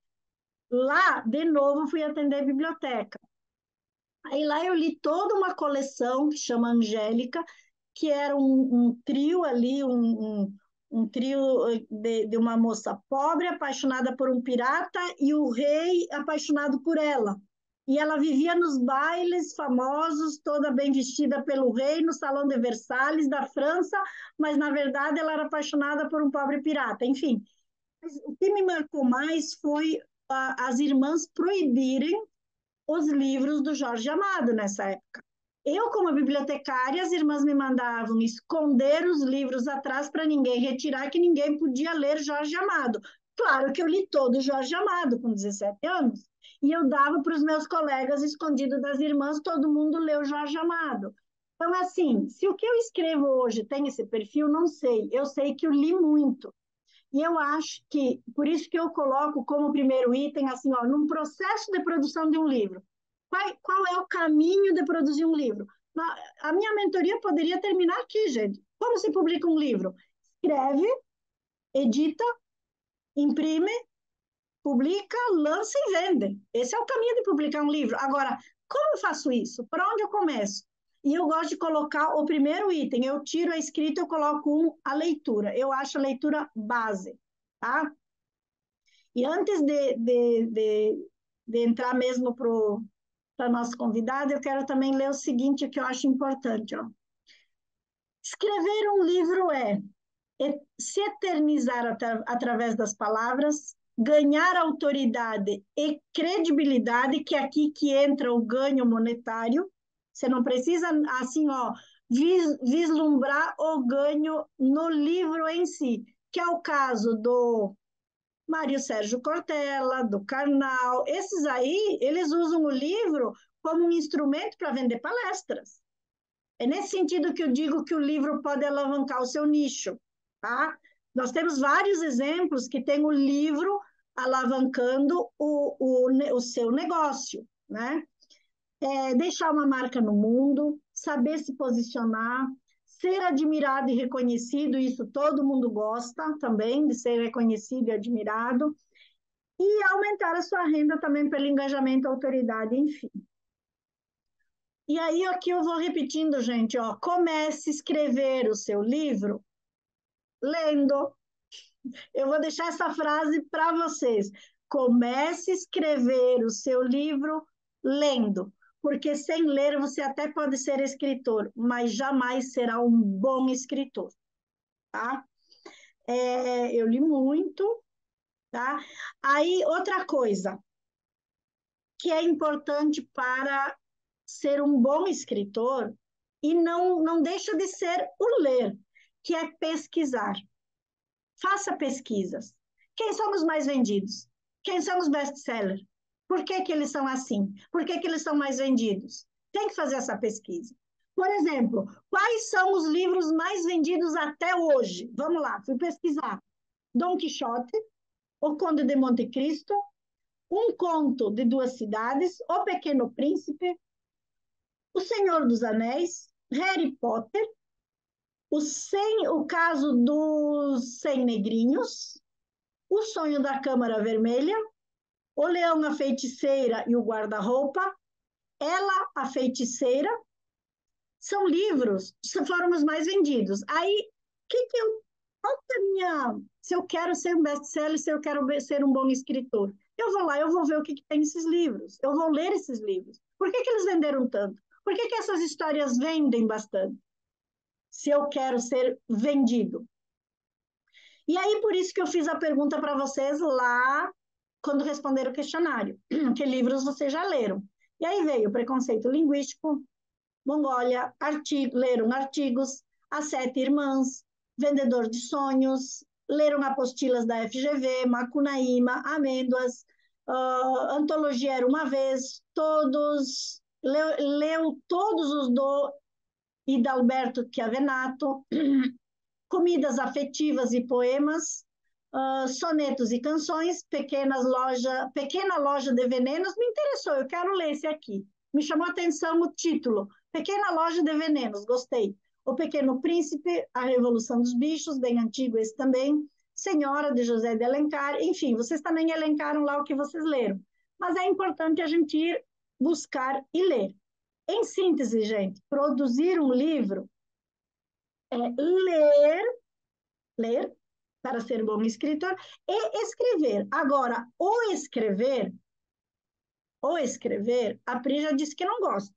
Lá, de novo, fui atender a biblioteca. Aí lá eu li toda uma coleção que chama Angélica, que era um trio ali, um trio de uma moça pobre apaixonada por um pirata e o rei apaixonado por ela. E ela vivia nos bailes famosos, toda bem vestida pelo rei, no Salão de Versalhes da França, mas na verdade ela era apaixonada por um pobre pirata. Enfim, o que me marcou mais foi as irmãs proibirem os livros do Jorge Amado nessa época. Eu, como bibliotecária, as irmãs me mandavam esconder os livros atrás para ninguém retirar, que ninguém podia ler Jorge Amado. Claro que eu li todo Jorge Amado com 17 anos, e eu dava para os meus colegas escondido das irmãs, todo mundo leu Jorge Amado. Então, assim, se o que eu escrevo hoje tem esse perfil, não sei. Eu sei que eu li muito. E eu acho que, por isso que eu coloco como primeiro item, assim, ó, num processo de produção de um livro. Qual é o caminho de produzir um livro? A minha mentoria poderia terminar aqui, gente. Como se publica um livro? Escreve, edita, imprime, publica, lança e vende. Esse é o caminho de publicar um livro. Agora, como eu faço isso? Por onde eu começo? E eu gosto de colocar o primeiro item. Eu tiro a escrita, eu coloco a leitura. Eu acho a leitura base, tá? E antes de entrar mesmo para a nossa convidada, eu quero também ler o seguinte, que eu acho importante. Ó. Escrever um livro é se eternizar através das palavras, ganhar autoridade e credibilidade, que é aqui que entra o ganho monetário. Você não precisa, assim, ó, vislumbrar o ganho no livro em si, que é o caso do Mário Sérgio Cortella, do Karnal. Esses aí, eles usam o livro como um instrumento para vender palestras. É nesse sentido que eu digo que o livro pode alavancar o seu nicho, tá? Nós temos vários exemplos que tem o livro alavancando o seu negócio, né? Deixar uma marca no mundo, saber se posicionar, ser admirado e reconhecido, isso todo mundo gosta também, de ser reconhecido e admirado, e aumentar a sua renda também pelo engajamento, autoridade, enfim. E aí aqui eu vou repetindo, gente, ó, comece a escrever o seu livro lendo. Eu vou deixar essa frase para vocês. Comece a escrever o seu livro lendo, porque sem ler você até pode ser escritor, mas jamais será um bom escritor, tá? Eu li muito, tá? Aí, outra coisa que é importante para ser um bom escritor, e não deixa de ser o ler, que é pesquisar. Faça pesquisas. Quem são os mais vendidos? Quem são os best-sellers? Por que eles são assim? Por que eles são mais vendidos? Tem que fazer essa pesquisa. Por exemplo, quais são os livros mais vendidos até hoje? Vamos lá, fui pesquisar. Dom Quixote, O Conde de Monte Cristo, Um Conto de Duas Cidades, O Pequeno Príncipe, O Senhor dos Anéis, Harry Potter, o caso dos 100 Negrinhos, O Sonho da Câmara Vermelha, O Leão, a Feiticeira e o Guarda-Roupa, Ela, a Feiticeira, são livros, foram os mais vendidos. Aí, qual que é a minha, se eu quero ser um best-seller, se eu quero ser um bom escritor, eu vou lá, eu vou ver o que tem nesses livros, eu vou ler esses livros. Por que eles venderam tanto? Por que essas histórias vendem bastante? Se eu quero ser vendido. E aí, por isso que eu fiz a pergunta para vocês lá, quando responderam o questionário. Que livros vocês já leram? E aí veio Preconceito Linguístico, Mongólia, leram artigos, As Sete Irmãs, Vendedor de Sonhos, leram apostilas da FGV, Macunaíma, Amêndoas, Antologia Era Uma Vez, leu todos os do Hidalberto Chiavenato, Comidas Afetivas e Poemas, Sonetos e Canções, Pequena Loja de Venenos, me interessou, eu quero ler esse aqui. Me chamou a atenção o título, Pequena Loja de Venenos, gostei. O Pequeno Príncipe, A Revolução dos Bichos, bem antigo esse também. Senhora, de José de Alencar, enfim, vocês também elencaram lá o que vocês leram. Mas é importante a gente ir buscar e ler. Em síntese, gente, produzir um livro é ler para ser bom escritor e escrever. Agora, o escrever, a Pri já disse que não gosta.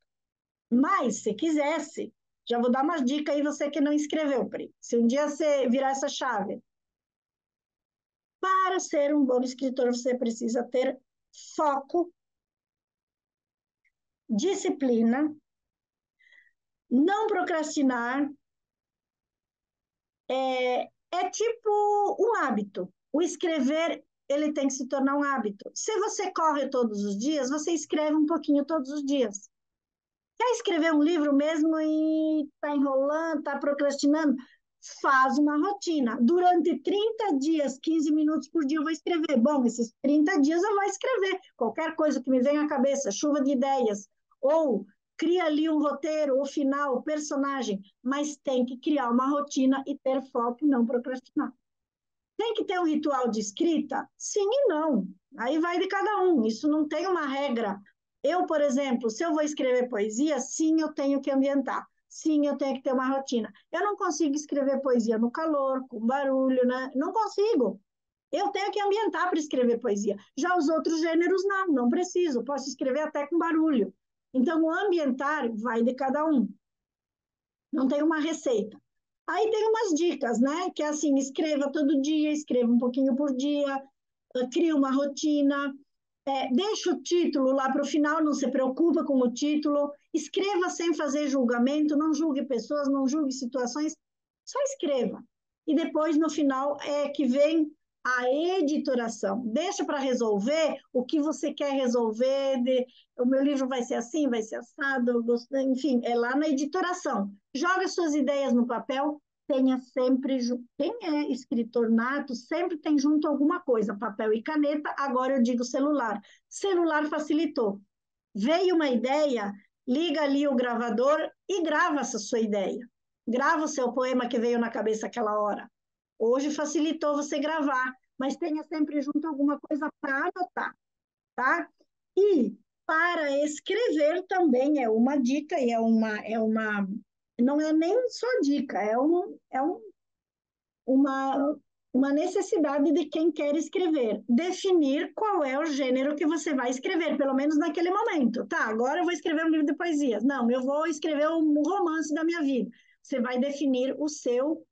Mas, se quisesse, já vou dar umas dicas aí, você que não escreveu, Pri. Se um dia você virar essa chave, para ser um bom escritor, você precisa ter foco, disciplina, não procrastinar. É tipo um hábito. O escrever, ele tem que se tornar um hábito. Se você corre todos os dias, você escreve um pouquinho todos os dias. Quer escrever um livro mesmo e está enrolando, está procrastinando? Faz uma rotina. Durante 30 dias, 15 minutos por dia eu vou escrever. Bom, esses 30 dias eu vou escrever. Qualquer coisa que me venha à cabeça, chuva de ideias. Ou cria ali um roteiro, o final, o personagem. Mas tem que criar uma rotina e ter foco e não procrastinar. Tem que ter um ritual de escrita? Sim e não. Aí vai de cada um. Isso não tem uma regra. Eu, por exemplo, se eu vou escrever poesia, sim, eu tenho que ambientar. Sim, eu tenho que ter uma rotina. Eu não consigo escrever poesia no calor, com barulho, né? Não consigo. Eu tenho que ambientar para escrever poesia. Já os outros gêneros, não preciso. Posso escrever até com barulho. Então, o ambientar vai de cada um. Não tem uma receita. Aí tem umas dicas, né? Que é assim, escreva todo dia, escreva um pouquinho por dia, cria uma rotina, deixa o título lá para o final, não se preocupa com o título, escreva sem fazer julgamento, não julgue pessoas, não julgue situações, só escreva. E depois, no final, é que vem a editoração. Deixa para resolver o que você quer resolver, o meu livro vai ser assim, vai ser assado, enfim, é lá na editoração. Joga suas ideias no papel, tenha sempre, quem é escritor nato, sempre tem junto alguma coisa, papel e caneta, agora eu digo celular. Celular facilitou. Veio uma ideia, liga ali o gravador e grava essa sua ideia. Grava o seu poema que veio na cabeça aquela hora. Hoje facilitou você gravar, mas tenha sempre junto alguma coisa para anotar, tá? E para escrever também é uma dica e não é nem só dica, uma necessidade de quem quer escrever. Definir qual é o gênero que você vai escrever, pelo menos naquele momento. Tá, agora eu vou escrever um livro de poesias. Não, eu vou escrever um romance da minha vida. Você vai definir o seu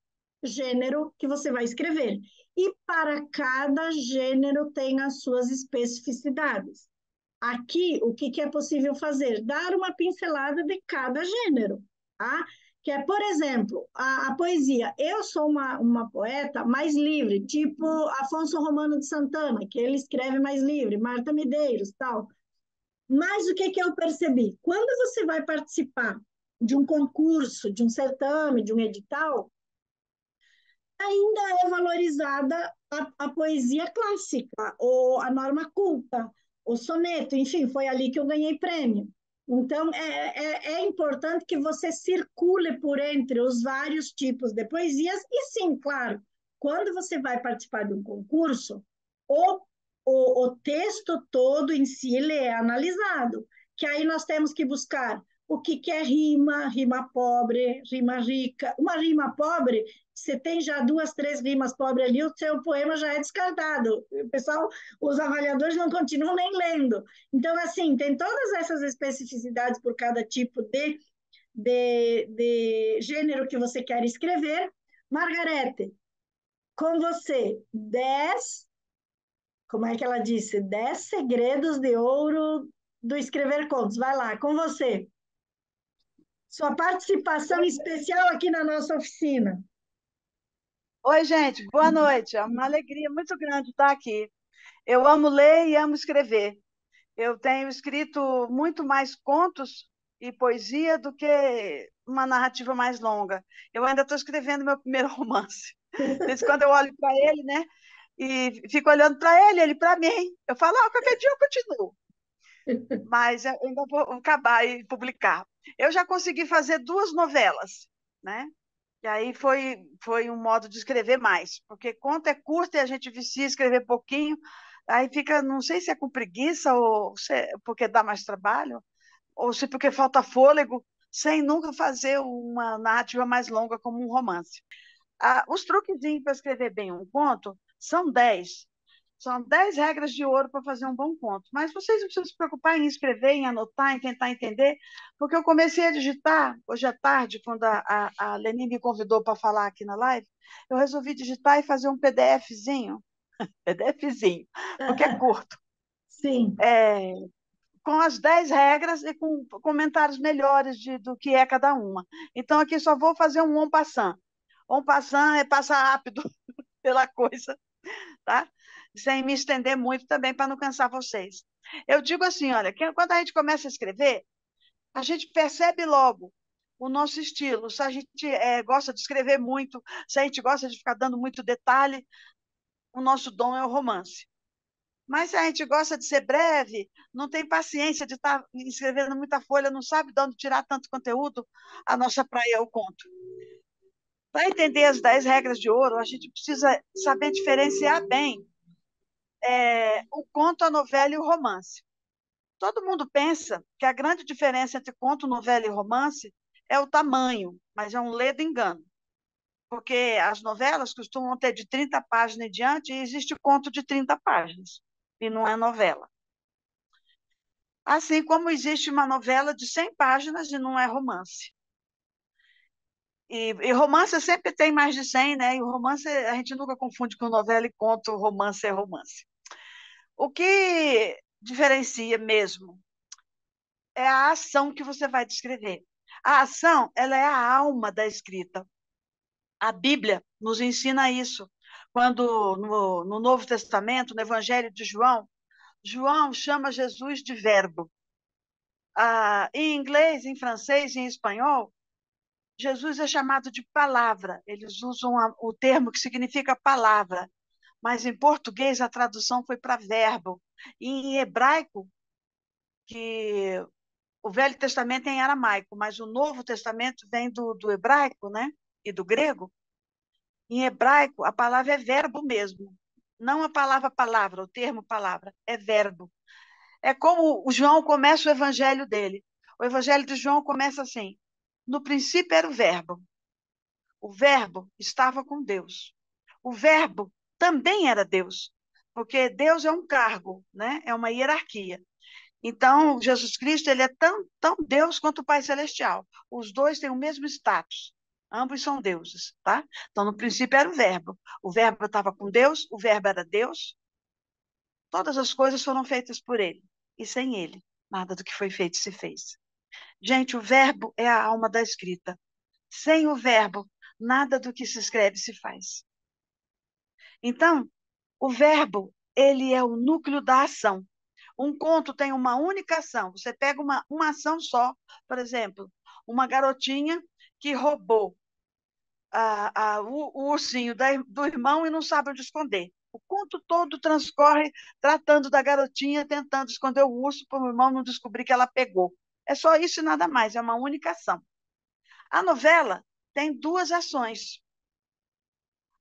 gênero que você vai escrever. E para cada gênero tem as suas especificidades. Aqui, o que é possível fazer? Dar uma pincelada de cada gênero, tá? Que é, por exemplo, a poesia. Eu sou uma poeta mais livre, tipo Afonso Romano de Santana, que ele escreve mais livre, Marta Medeiros, tal. Mas o que eu percebi? Quando você vai participar de um concurso, de um certame, de um edital, ainda é valorizada a poesia clássica, ou a norma culta, o soneto, enfim, foi ali que eu ganhei prêmio. Então, é importante que você circule por entre os vários tipos de poesias, e sim, claro, quando você vai participar de um concurso, o, o texto todo em si ele é analisado, que aí nós temos que buscar o que é rima, rima pobre, rima rica. Uma rima pobre, você tem já duas, três rimas pobres ali, o seu poema já é descartado. O pessoal, os avaliadores não continuam nem lendo. Então, assim, tem todas essas especificidades por cada tipo de gênero que você quer escrever. Margarete, com você, 10, como é que ela disse? 10 segredos de ouro do escrever contos. Vai lá, com você. Sua participação especial aqui na nossa oficina. Oi, gente, boa noite. É uma alegria muito grande estar aqui. Eu amo ler e amo escrever. Eu tenho escrito muito mais contos e poesia do que uma narrativa mais longa. Eu ainda estou escrevendo meu primeiro romance. Desde quando eu olho para ele, né? E fico olhando para ele, ele para mim. Eu falo, qualquer dia eu continuo. Mas eu ainda vou acabar e publicar. Eu já consegui fazer 2 novelas, né? E aí foi um modo de escrever mais, porque conto é curto e a gente vicia escrever pouquinho, aí fica, não sei se é com preguiça ou se é porque dá mais trabalho, ou se porque falta fôlego, sem nunca fazer uma narrativa mais longa como um romance. Os truquezinhos para escrever bem um conto são 10. São 10 regras de ouro para fazer um bom conto. Mas vocês não precisam se preocupar em escrever, em anotar, em tentar entender, porque eu comecei a digitar hoje à tarde, quando a Leni me convidou para falar aqui na live, eu resolvi digitar e fazer um PDFzinho, porque é curto, Sim. é, com as 10 regras e com comentários melhores do que é cada uma. Então, aqui só vou fazer um en passant. En passant é passar rápido pela coisa, tá? Sem me estender muito também para não cansar vocês. Eu digo assim, olha, quando a gente começa a escrever, a gente percebe logo o nosso estilo. Se a gente gosta de escrever muito, se a gente gosta de ficar dando muito detalhe, o nosso dom é o romance. Mas se a gente gosta de ser breve, não tem paciência de estar escrevendo muita folha, não sabe de onde tirar tanto conteúdo, a nossa praia é o conto. Para entender as 10 regras de ouro, a gente precisa saber diferenciar bem o conto, a novela e o romance. Todo mundo pensa que a grande diferença entre conto, novela e romance é o tamanho, mas é um ledo engano. Porque as novelas costumam ter de 30 páginas em diante e existe conto de 30 páginas, e não é novela. Assim como existe uma novela de 100 páginas e não é romance. E romance sempre tem mais de 100, né? E o romance a gente nunca confunde com novela e conto, romance é romance. O que diferencia mesmo é a ação que você vai descrever. A ação, ela é a alma da escrita. A Bíblia nos ensina isso. Quando no Novo Testamento, no Evangelho de João, João chama Jesus de verbo. Em inglês, em francês e em espanhol, Jesus é chamado de palavra. Eles usam o termo que significa palavra. Mas em português a tradução foi para verbo. E em hebraico, que o Velho Testamento é em aramaico, mas o Novo Testamento vem do hebraico, né? E do grego. Em hebraico, a palavra é verbo mesmo. Não a palavra palavra, o termo palavra, é verbo. É como o João começa o evangelho dele. O evangelho de João começa assim: no princípio era o verbo. O verbo estava com Deus. O verbo também era Deus, porque Deus é um cargo, né? É uma hierarquia. Então, Jesus Cristo, ele é tão Deus quanto o Pai Celestial. Os dois têm o mesmo status. Ambos são deuses, tá? Então, no princípio era o verbo. O verbo estava com Deus, o verbo era Deus. Todas as coisas foram feitas por ele. E sem ele, nada do que foi feito se fez. Gente, o verbo é a alma da escrita. Sem o verbo, nada do que se escreve se faz. Então, o verbo, ele é o núcleo da ação. Um conto tem uma única ação. Você pega uma ação só, por exemplo, uma garotinha que roubou o ursinho do irmão e não sabe onde esconder. O conto todo transcorre tratando da garotinha, tentando esconder o urso para o irmão não descobrir que ela pegou. É só isso e nada mais, é uma única ação. A novela tem duas ações.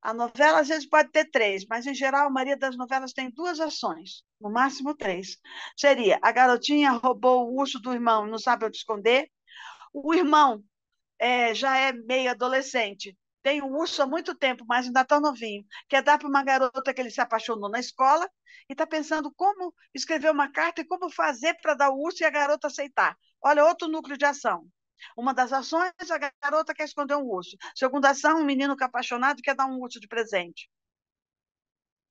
A novela, às vezes, pode ter três, mas, em geral, a maioria das novelas tem duas ações, no máximo três. Seria, a garotinha roubou o urso do irmão e não sabe onde esconder. O irmão já é meio adolescente, tem um urso há muito tempo, mas ainda está novinho, quer dar para uma garota que ele se apaixonou na escola e está pensando como escrever uma carta e como fazer para dar o urso e a garota aceitar. Olha, outro núcleo de ação. Uma das ações, a garota quer esconder um urso. Segunda ação, um menino que é apaixonado quer dar um urso de presente.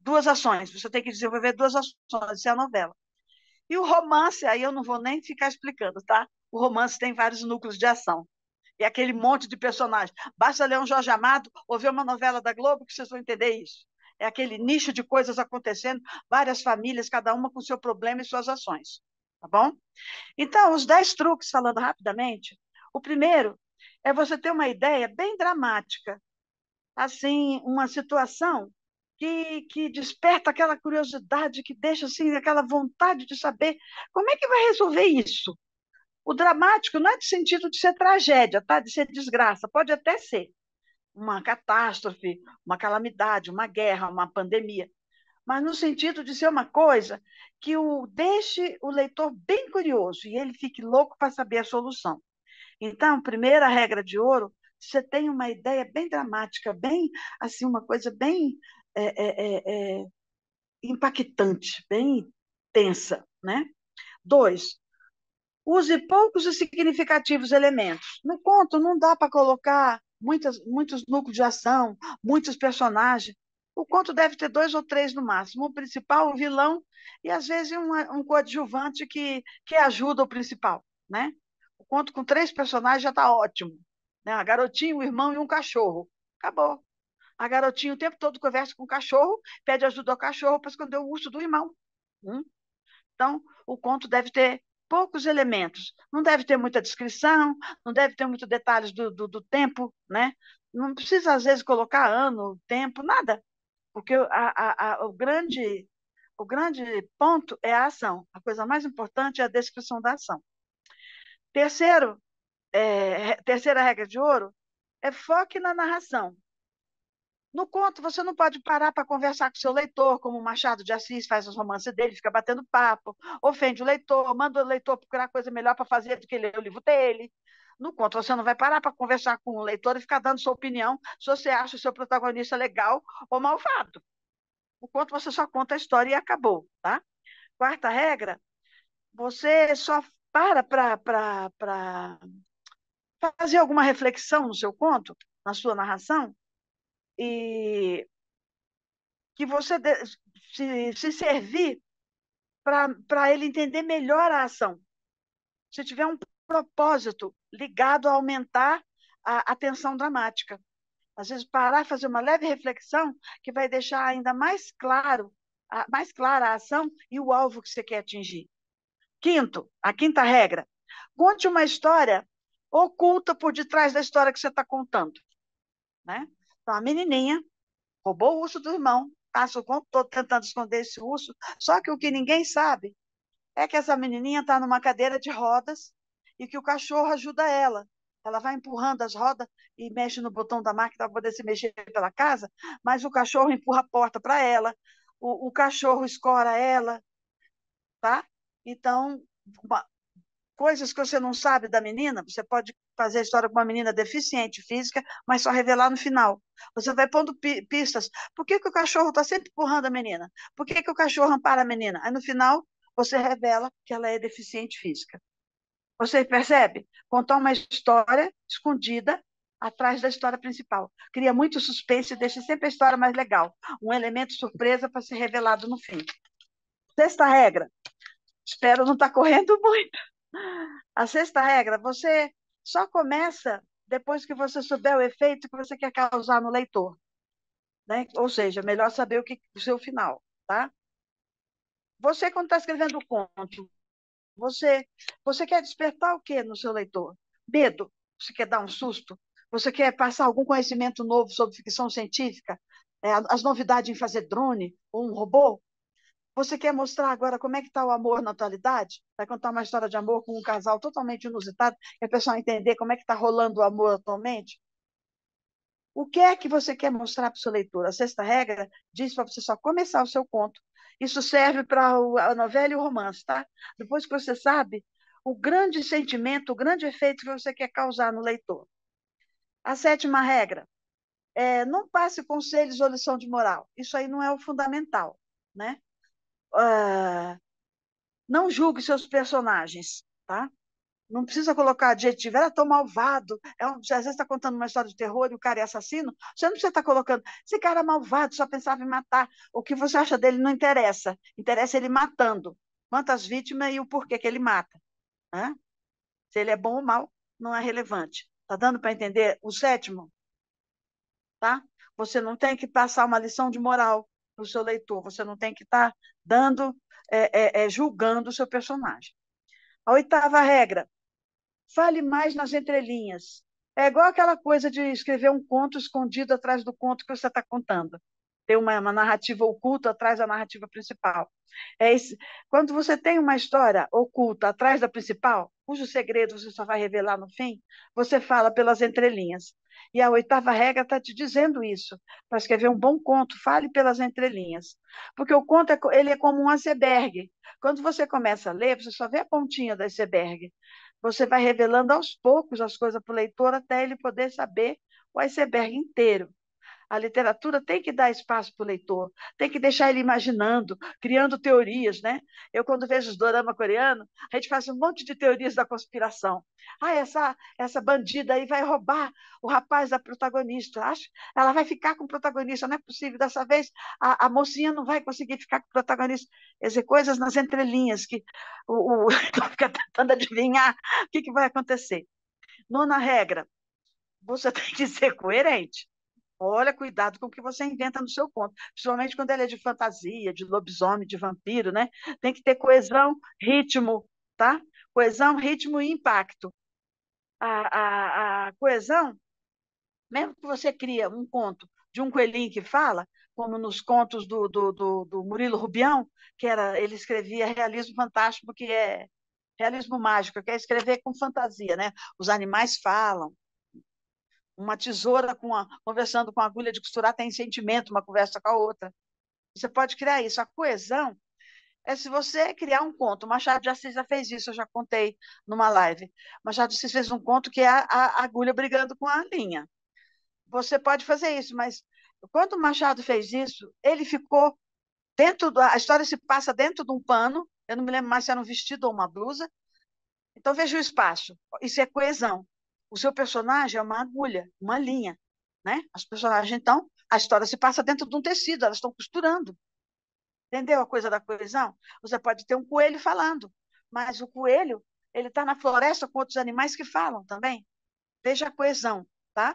Duas ações, você tem que desenvolver duas ações, isso é a novela. E o romance, aí eu não vou nem ficar explicando, tá? O romance tem vários núcleos de ação. E aquele monte de personagens. Basta ler um Jorge Amado ou ver uma novela da Globo que vocês vão entender isso. É aquele nicho de coisas acontecendo, várias famílias, cada uma com seu problema e suas ações. Tá bom? Então, os 10 truques, falando rapidamente. O primeiro é você ter uma ideia bem dramática. Assim, uma situação que desperta aquela curiosidade, que deixa assim, aquela vontade de saber como é que vai resolver isso. O dramático não é de sentido de ser tragédia, tá? De ser desgraça, pode até ser uma catástrofe, uma calamidade, uma guerra, uma pandemia, mas no sentido de ser uma coisa que deixe o leitor bem curioso e ele fique louco para saber a solução. Então, primeira regra de ouro, você tem uma ideia bem dramática, bem assim, uma coisa bem impactante, bem tensa, né? 2, use poucos e significativos elementos. No conto não dá para colocar muitos núcleos de ação, muitos personagens. O conto deve ter 2 ou 3 no máximo, o principal, o vilão, e às vezes um coadjuvante que ajuda o principal, né? O conto com 3 personagens já está ótimo, né? A garotinha, o irmão e um cachorro. Acabou. A garotinha o tempo todo conversa com o cachorro, pede ajuda ao cachorro para esconder o urso do irmão. Então, o conto deve ter poucos elementos. Não deve ter muita descrição, não deve ter muitos detalhes do tempo, né? Não precisa, às vezes, colocar ano, tempo, nada. Porque o grande ponto é a ação. A coisa mais importante é a descrição da ação. Terceira regra de ouro é foque na narração. No conto, você não pode parar para conversar com seu leitor, como o Machado de Assis faz os romances dele, fica batendo papo, ofende o leitor, manda o leitor procurar coisa melhor para fazer do que ler o livro dele. No conto, você não vai parar para conversar com o leitor e ficar dando sua opinião se você acha o seu protagonista legal ou malvado. No conto, você só conta a história e acabou, tá? Quarta regra, você só para fazer alguma reflexão no seu conto, na sua narração, e que você se servir para ele entender melhor a ação. Se tiver um propósito ligado a aumentar a tensão dramática. Às vezes, parar, fazer uma leve reflexão que vai deixar ainda mais mais clara a ação e o alvo que você quer atingir. A quinta regra, conte uma história oculta por detrás da história que você está contando. Né? Então, a menininha roubou o urso do irmão, passa o conto todo tentando esconder esse urso, só que o que ninguém sabe é que essa menininha está numa cadeira de rodas e que o cachorro ajuda ela. Ela vai empurrando as rodas e mexe no botão da máquina para poder se mexer pela casa, mas o cachorro empurra a porta para ela, o cachorro escora ela, tá? Então, coisas que você não sabe da menina, você pode fazer a história com uma menina deficiente física, mas só revelar no final. Você vai pondo pistas. Por que o cachorro está sempre empurrando a menina? Por que o cachorro ampara a menina? Aí, no final, você revela que ela é deficiente física. Você percebe? Contar uma história escondida atrás da história principal. Cria muito suspense e deixa sempre a história mais legal. Um elemento surpresa para ser revelado no fim. Sexta regra. Espero não estar correndo muito. A sexta regra, você só começa depois que você souber o efeito que você quer causar no leitor. Né? Ou seja, melhor saber o seu final. Tá? Você, quando está escrevendo o conto, você quer despertar o quê no seu leitor? Medo. Você quer dar um susto? Você quer passar algum conhecimento novo sobre ficção científica? As novidades em fazer drone ou um robô? Você quer mostrar agora como é que está o amor na atualidade? Vai contar uma história de amor com um casal totalmente inusitado, e a pessoa entender como é que está rolando o amor atualmente? O que é que você quer mostrar para o seu leitor? A sexta regra diz para você só começar o seu conto. Isso serve para a novela e o romance, tá? Depois que você sabe o grande sentimento, o grande efeito que você quer causar no leitor. A sétima regra é não passe conselhos ou lição de moral. Isso aí não é o fundamental, né? Não julgue seus personagens, tá? Não precisa colocar adjetivo, ela é tão malvado. Às vezes está contando uma história de terror e o cara é assassino. Você não precisa estar colocando, esse cara é malvado, só pensava em matar. O que você acha dele não interessa. Interessa ele matando. Quantas vítimas e o porquê que ele mata. Né? Se ele é bom ou mal, não é relevante. Está dando para entender o sétimo? Tá? Você não tem que passar uma lição de moral para o seu leitor. Você não tem que estar dando, julgando o seu personagem. A oitava regra: fale mais nas entrelinhas. É igual aquela coisa de escrever um conto escondido atrás do conto que você está contando. Tem uma narrativa oculta atrás da narrativa principal. Quando você tem uma história oculta atrás da principal, cujo segredo você só vai revelar no fim, você fala pelas entrelinhas. E a oitava regra está te dizendo isso. Para escrever um bom conto, fale pelas entrelinhas. Porque o conto ele é como um iceberg. Quando você começa a ler, você só vê a pontinha do iceberg. Você vai revelando aos poucos as coisas para o leitor até ele poder saber o iceberg inteiro. A literatura tem que dar espaço para o leitor, tem que deixar ele imaginando, criando teorias, né? Eu, quando vejo os dorama coreano, a gente faz um monte de teorias da conspiração. Ah, essa bandida aí vai roubar o rapaz da protagonista. Ela vai ficar com o protagonista, não é possível. Dessa vez, a mocinha não vai conseguir ficar com o protagonista. Quer dizer, coisas nas entrelinhas, que o fica tentando adivinhar o que vai acontecer. Nona regra, você tem que ser coerente. Olha, cuidado com o que você inventa no seu conto, principalmente quando ele é de fantasia, de lobisomem, de vampiro, né? Tem que ter coesão, ritmo, tá? Coesão, ritmo e impacto. A coesão, mesmo que você cria um conto de um coelhinho que fala, como nos contos do Murilo Rubião, ele escrevia realismo fantástico, que é realismo mágico, que é escrever com fantasia, né? Os animais falam, uma tesoura conversando com a agulha de costurar tem sentimento, uma conversa com a outra. Você pode criar isso. A coesão é se você criar um conto. O Machado de Assis já fez isso, eu já contei numa live. Machado de Assis fez um conto que é a agulha brigando com a linha. Você pode fazer isso, mas quando o Machado fez isso, ele ficou a história se passa dentro de um pano, eu não me lembro mais se era um vestido ou uma blusa. Então veja o espaço. Isso é coesão. O seu personagem é uma agulha, uma linha, né? As personagens, então, a história se passa dentro de um tecido, elas estão costurando. Entendeu a coisa da coesão? Você pode ter um coelho falando, mas o coelho, ele está na floresta com outros animais que falam também. Veja a coesão, tá?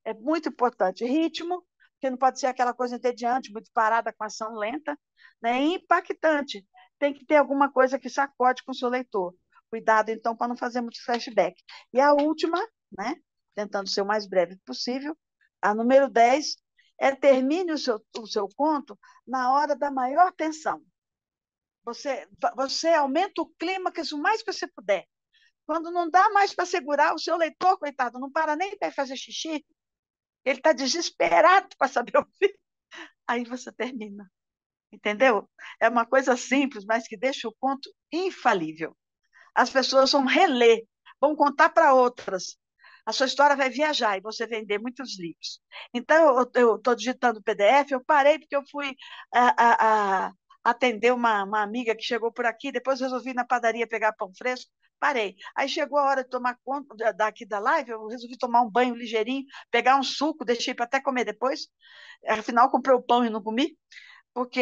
É muito importante. Ritmo, que não pode ser aquela coisa entediante, muito parada com ação lenta, né? E impactante. Tem que ter alguma coisa que sacode com o seu leitor. Cuidado, então, para não fazer muito flashback. E a última, né? Tentando ser o mais breve possível, a número 10 é termine o seu conto na hora da maior tensão. Você aumenta o clímax o mais que você puder. Quando não dá mais para segurar, o seu leitor, coitado, não para nem para fazer xixi, ele está desesperado para saber o fim. Aí você termina. Entendeu? É uma coisa simples, mas que deixa o conto infalível. As pessoas vão reler, vão contar para outras. A sua história vai viajar e você vender muitos livros. Então, eu estou digitando PDF, eu parei porque eu fui atender uma amiga que chegou por aqui, depois resolvi ir na padaria pegar pão fresco, parei. Aí chegou a hora de tomar conta daqui da live, eu resolvi tomar um banho ligeirinho, pegar um suco, deixei para até comer depois. Afinal, comprei o pão e não comi porque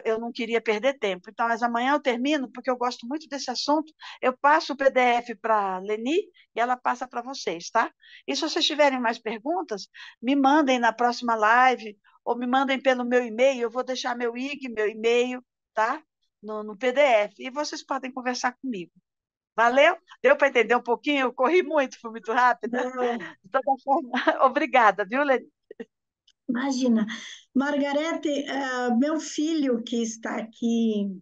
eu não queria perder tempo. Então, mas amanhã eu termino, porque eu gosto muito desse assunto, eu passo o PDF para a Leni e ela passa para vocês, tá? E se vocês tiverem mais perguntas, me mandem na próxima live, ou me mandem pelo meu e-mail, eu vou deixar meu IG, meu e-mail, tá? No PDF, e vocês podem conversar comigo. Valeu? Deu para entender um pouquinho? Eu corri muito, fui muito rápida. Não, De toda forma, obrigada, viu, Leni? imagina. Margarete, meu filho que está aqui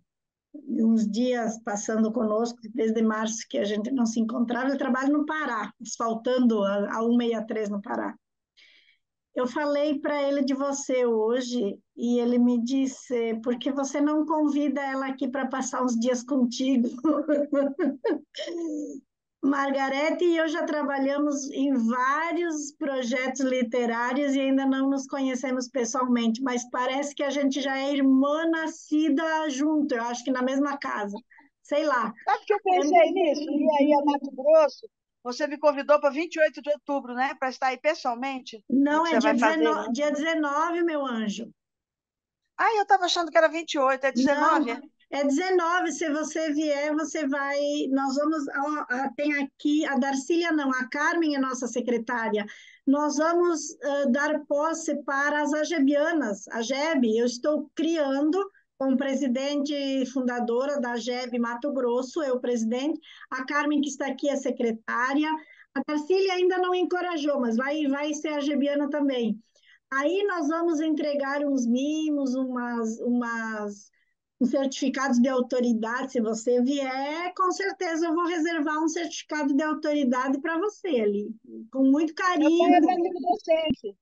uns dias passando conosco, desde março que a gente não se encontrava, ele trabalha no Pará, asfaltando a 163 no Pará. Eu falei para ele de você hoje e ele me disse, por que você não convida ela aqui para passar uns dias contigo? Margarete e eu já trabalhamos em vários projetos literários e ainda não nos conhecemos pessoalmente, mas parece que a gente já é irmã nascida junto, eu acho que na mesma casa. Sei lá. Sabe que eu É, pensei nisso? E aí, a Mato Grosso, você me convidou para 28 de outubro, né? Para estar aí pessoalmente no não, que é você vai fazer lá. dia 19, meu anjo. Ah, eu estava achando que era 28, é Não, 19? É? é 19. Se você vier, você vai. Nós vamos. Ó, tem aqui a Darcília, não, a Carmen é nossa secretária. Nós vamos dar posse para as agebianas, a GEB. Eu estou criando, como presidente e fundadora da GEB Mato Grosso, eu presidente. A Carmen, que está aqui, é secretária. A Darcília ainda não encorajou, mas vai ser agebiana também. Aí nós vamos entregar uns mimos, uns certificados de autoridade. Se você vier, com certeza eu vou reservar um certificado de autoridade para você ali, com muito Meu pai é carinho. amigo docente.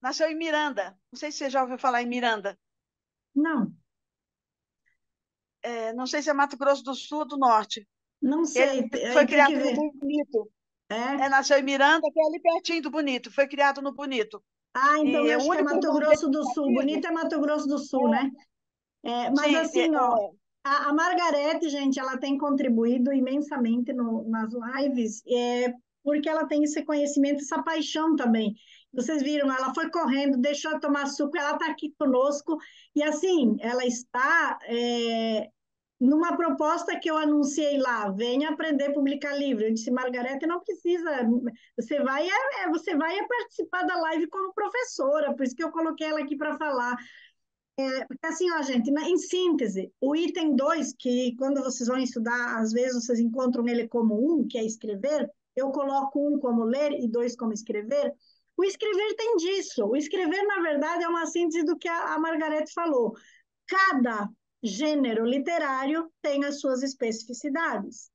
Nasceu em Miranda. Não sei se você já ouviu falar em Miranda. Não, É, não sei se é Mato Grosso do Sul ou do Norte. não Ele sei, aí foi tem que criado no ver. Bonito. É? Nasceu em Miranda, que é ali pertinho do Bonito. Foi criado no Bonito. Ah, então eu E o acho que é único Mato irmão dele Grosso que do está Sul. vivo, Bonito é Mato Grosso do Sul, né? Mas sim, assim, ó, a Margarete, gente, ela tem contribuído imensamente nas lives, porque ela tem esse conhecimento, essa paixão também. Vocês viram, ela foi correndo, deixou eu tomar suco, ela está aqui conosco, e assim, ela está numa proposta que eu anunciei lá, venha aprender a publicar livro. Eu disse, Margarete, não precisa, você vai participar da live como professora, por isso que eu coloquei ela aqui para falar. Assim, ó, gente, em síntese, o item 2 que quando vocês vão estudar, às vezes vocês encontram ele como um, que é escrever, eu coloco um como ler e dois como escrever. O escrever tem disso. O escrever, na verdade, é uma síntese do que a Margarete falou. Cada gênero literário tem as suas especificidades.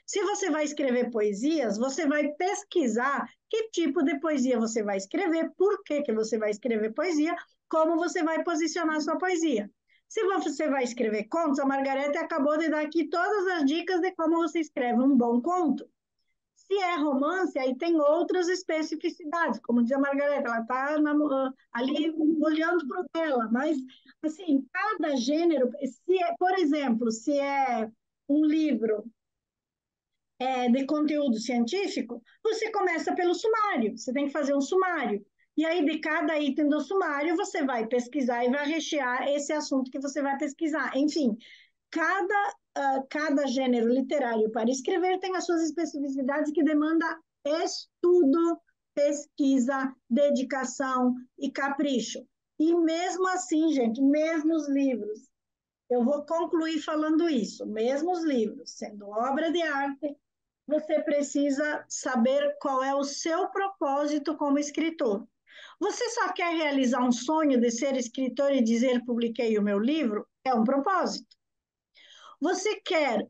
Se você vai escrever poesias, você vai pesquisar que tipo de poesia você vai escrever, por que você vai escrever poesia, como você vai posicionar sua poesia. Se você vai escrever contos, a Margarete acabou de dar aqui todas as dicas de como você escreve um bom conto. Se é romance, aí tem outras especificidades, como diz a Margareta, ela está ali olhando para o dela, mas, assim, cada gênero, por exemplo, se é um livro de conteúdo científico, você começa pelo sumário, você tem que fazer um sumário. E aí, de cada item do sumário, você vai pesquisar e vai rechear esse assunto que você vai pesquisar. Enfim, cada gênero literário para escrever tem as suas especificidades que demanda estudo, pesquisa, dedicação e capricho. E mesmo assim, gente, mesmo os livros, eu vou concluir falando isso, mesmo os livros, sendo obra de arte, você precisa saber qual é o seu propósito como escritor. Você só quer realizar um sonho de ser escritor e dizer publiquei o meu livro? É um propósito. Você quer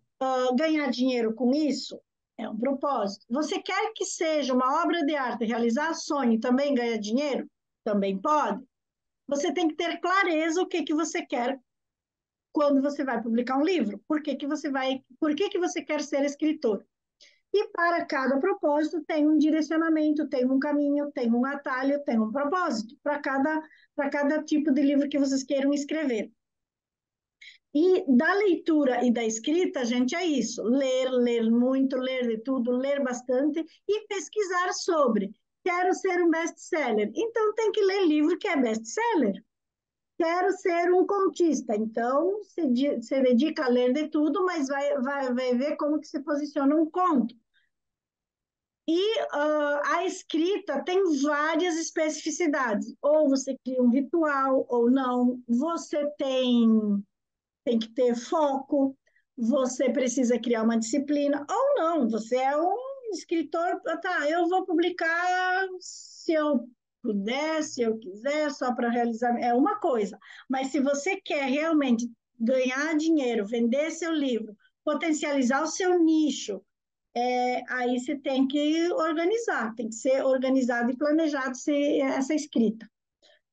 ganhar dinheiro com isso? É um propósito. Você quer que seja uma obra de arte, realizar sonho e também ganhar dinheiro? Também pode. Você tem que ter clareza o que você quer quando você vai publicar um livro. Por que você quer ser escritor? E para cada propósito tem um direcionamento, tem um caminho, tem um atalho, tem um propósito para cada tipo de livro que vocês queiram escrever. E da leitura e da escrita, gente, é isso: ler muito, ler de tudo, ler bastante e pesquisar sobre. Quero ser um best-seller, então tem que ler livro que é best-seller. Quero ser um contista, então se dedica a ler de tudo, mas vai ver como que se posiciona um conto. E a escrita tem várias especificidades. Ou você cria um ritual, ou não. Você tem que ter foco, você precisa criar uma disciplina, ou não, você é um escritor, tá, eu vou publicar se eu puder, se eu quiser, só para realizar, é uma coisa, mas se você quer realmente ganhar dinheiro, vender seu livro, potencializar o seu nicho, aí você tem que organizar, tem que ser organizado e planejado essa escrita,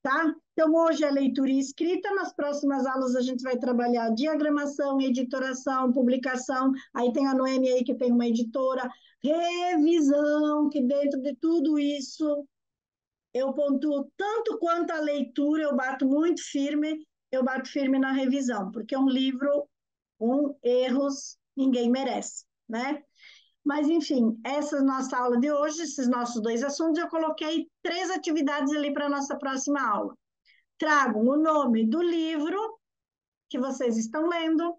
tá? Então, hoje é leitura e escrita, nas próximas aulas a gente vai trabalhar diagramação, editoração, publicação, aí tem a Noemi aí que tem uma editora, revisão, que dentro de tudo isso eu pontuo tanto quanto a leitura, eu bato firme na revisão, porque é um livro com erros, ninguém merece, né? Mas, enfim, essa nossa aula de hoje, esses nossos dois assuntos, eu coloquei 3 atividades ali para a nossa próxima aula. Tragam o nome do livro que vocês estão lendo.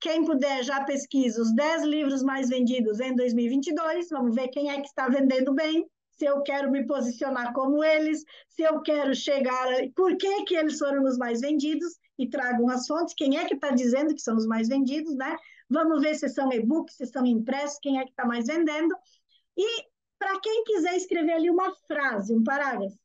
Quem puder, já pesquisa os 10 livros mais vendidos em 2022. Vamos ver quem é que está vendendo bem. Se eu quero me posicionar como eles, se eu quero chegar... Por que que eles foram os mais vendidos? E tragam as fontes. Quem é que está dizendo que são os mais vendidos, né? Vamos ver se são e-books, se são impressos, quem é que está mais vendendo. E para quem quiser escrever ali uma frase, um parágrafo,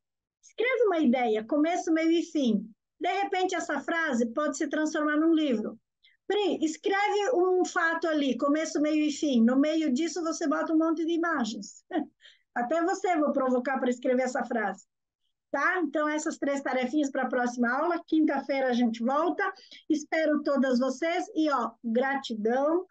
escreve uma ideia, começo, meio e fim. De repente, essa frase pode se transformar num livro. Pri, escreve um fato ali, começo, meio e fim. No meio disso, você bota um monte de imagens. Até você vou provocar para escrever essa frase. Tá? Então, essas 3 tarefinhas para a próxima aula. Quinta-feira a gente volta. Espero todas vocês e, ó, gratidão.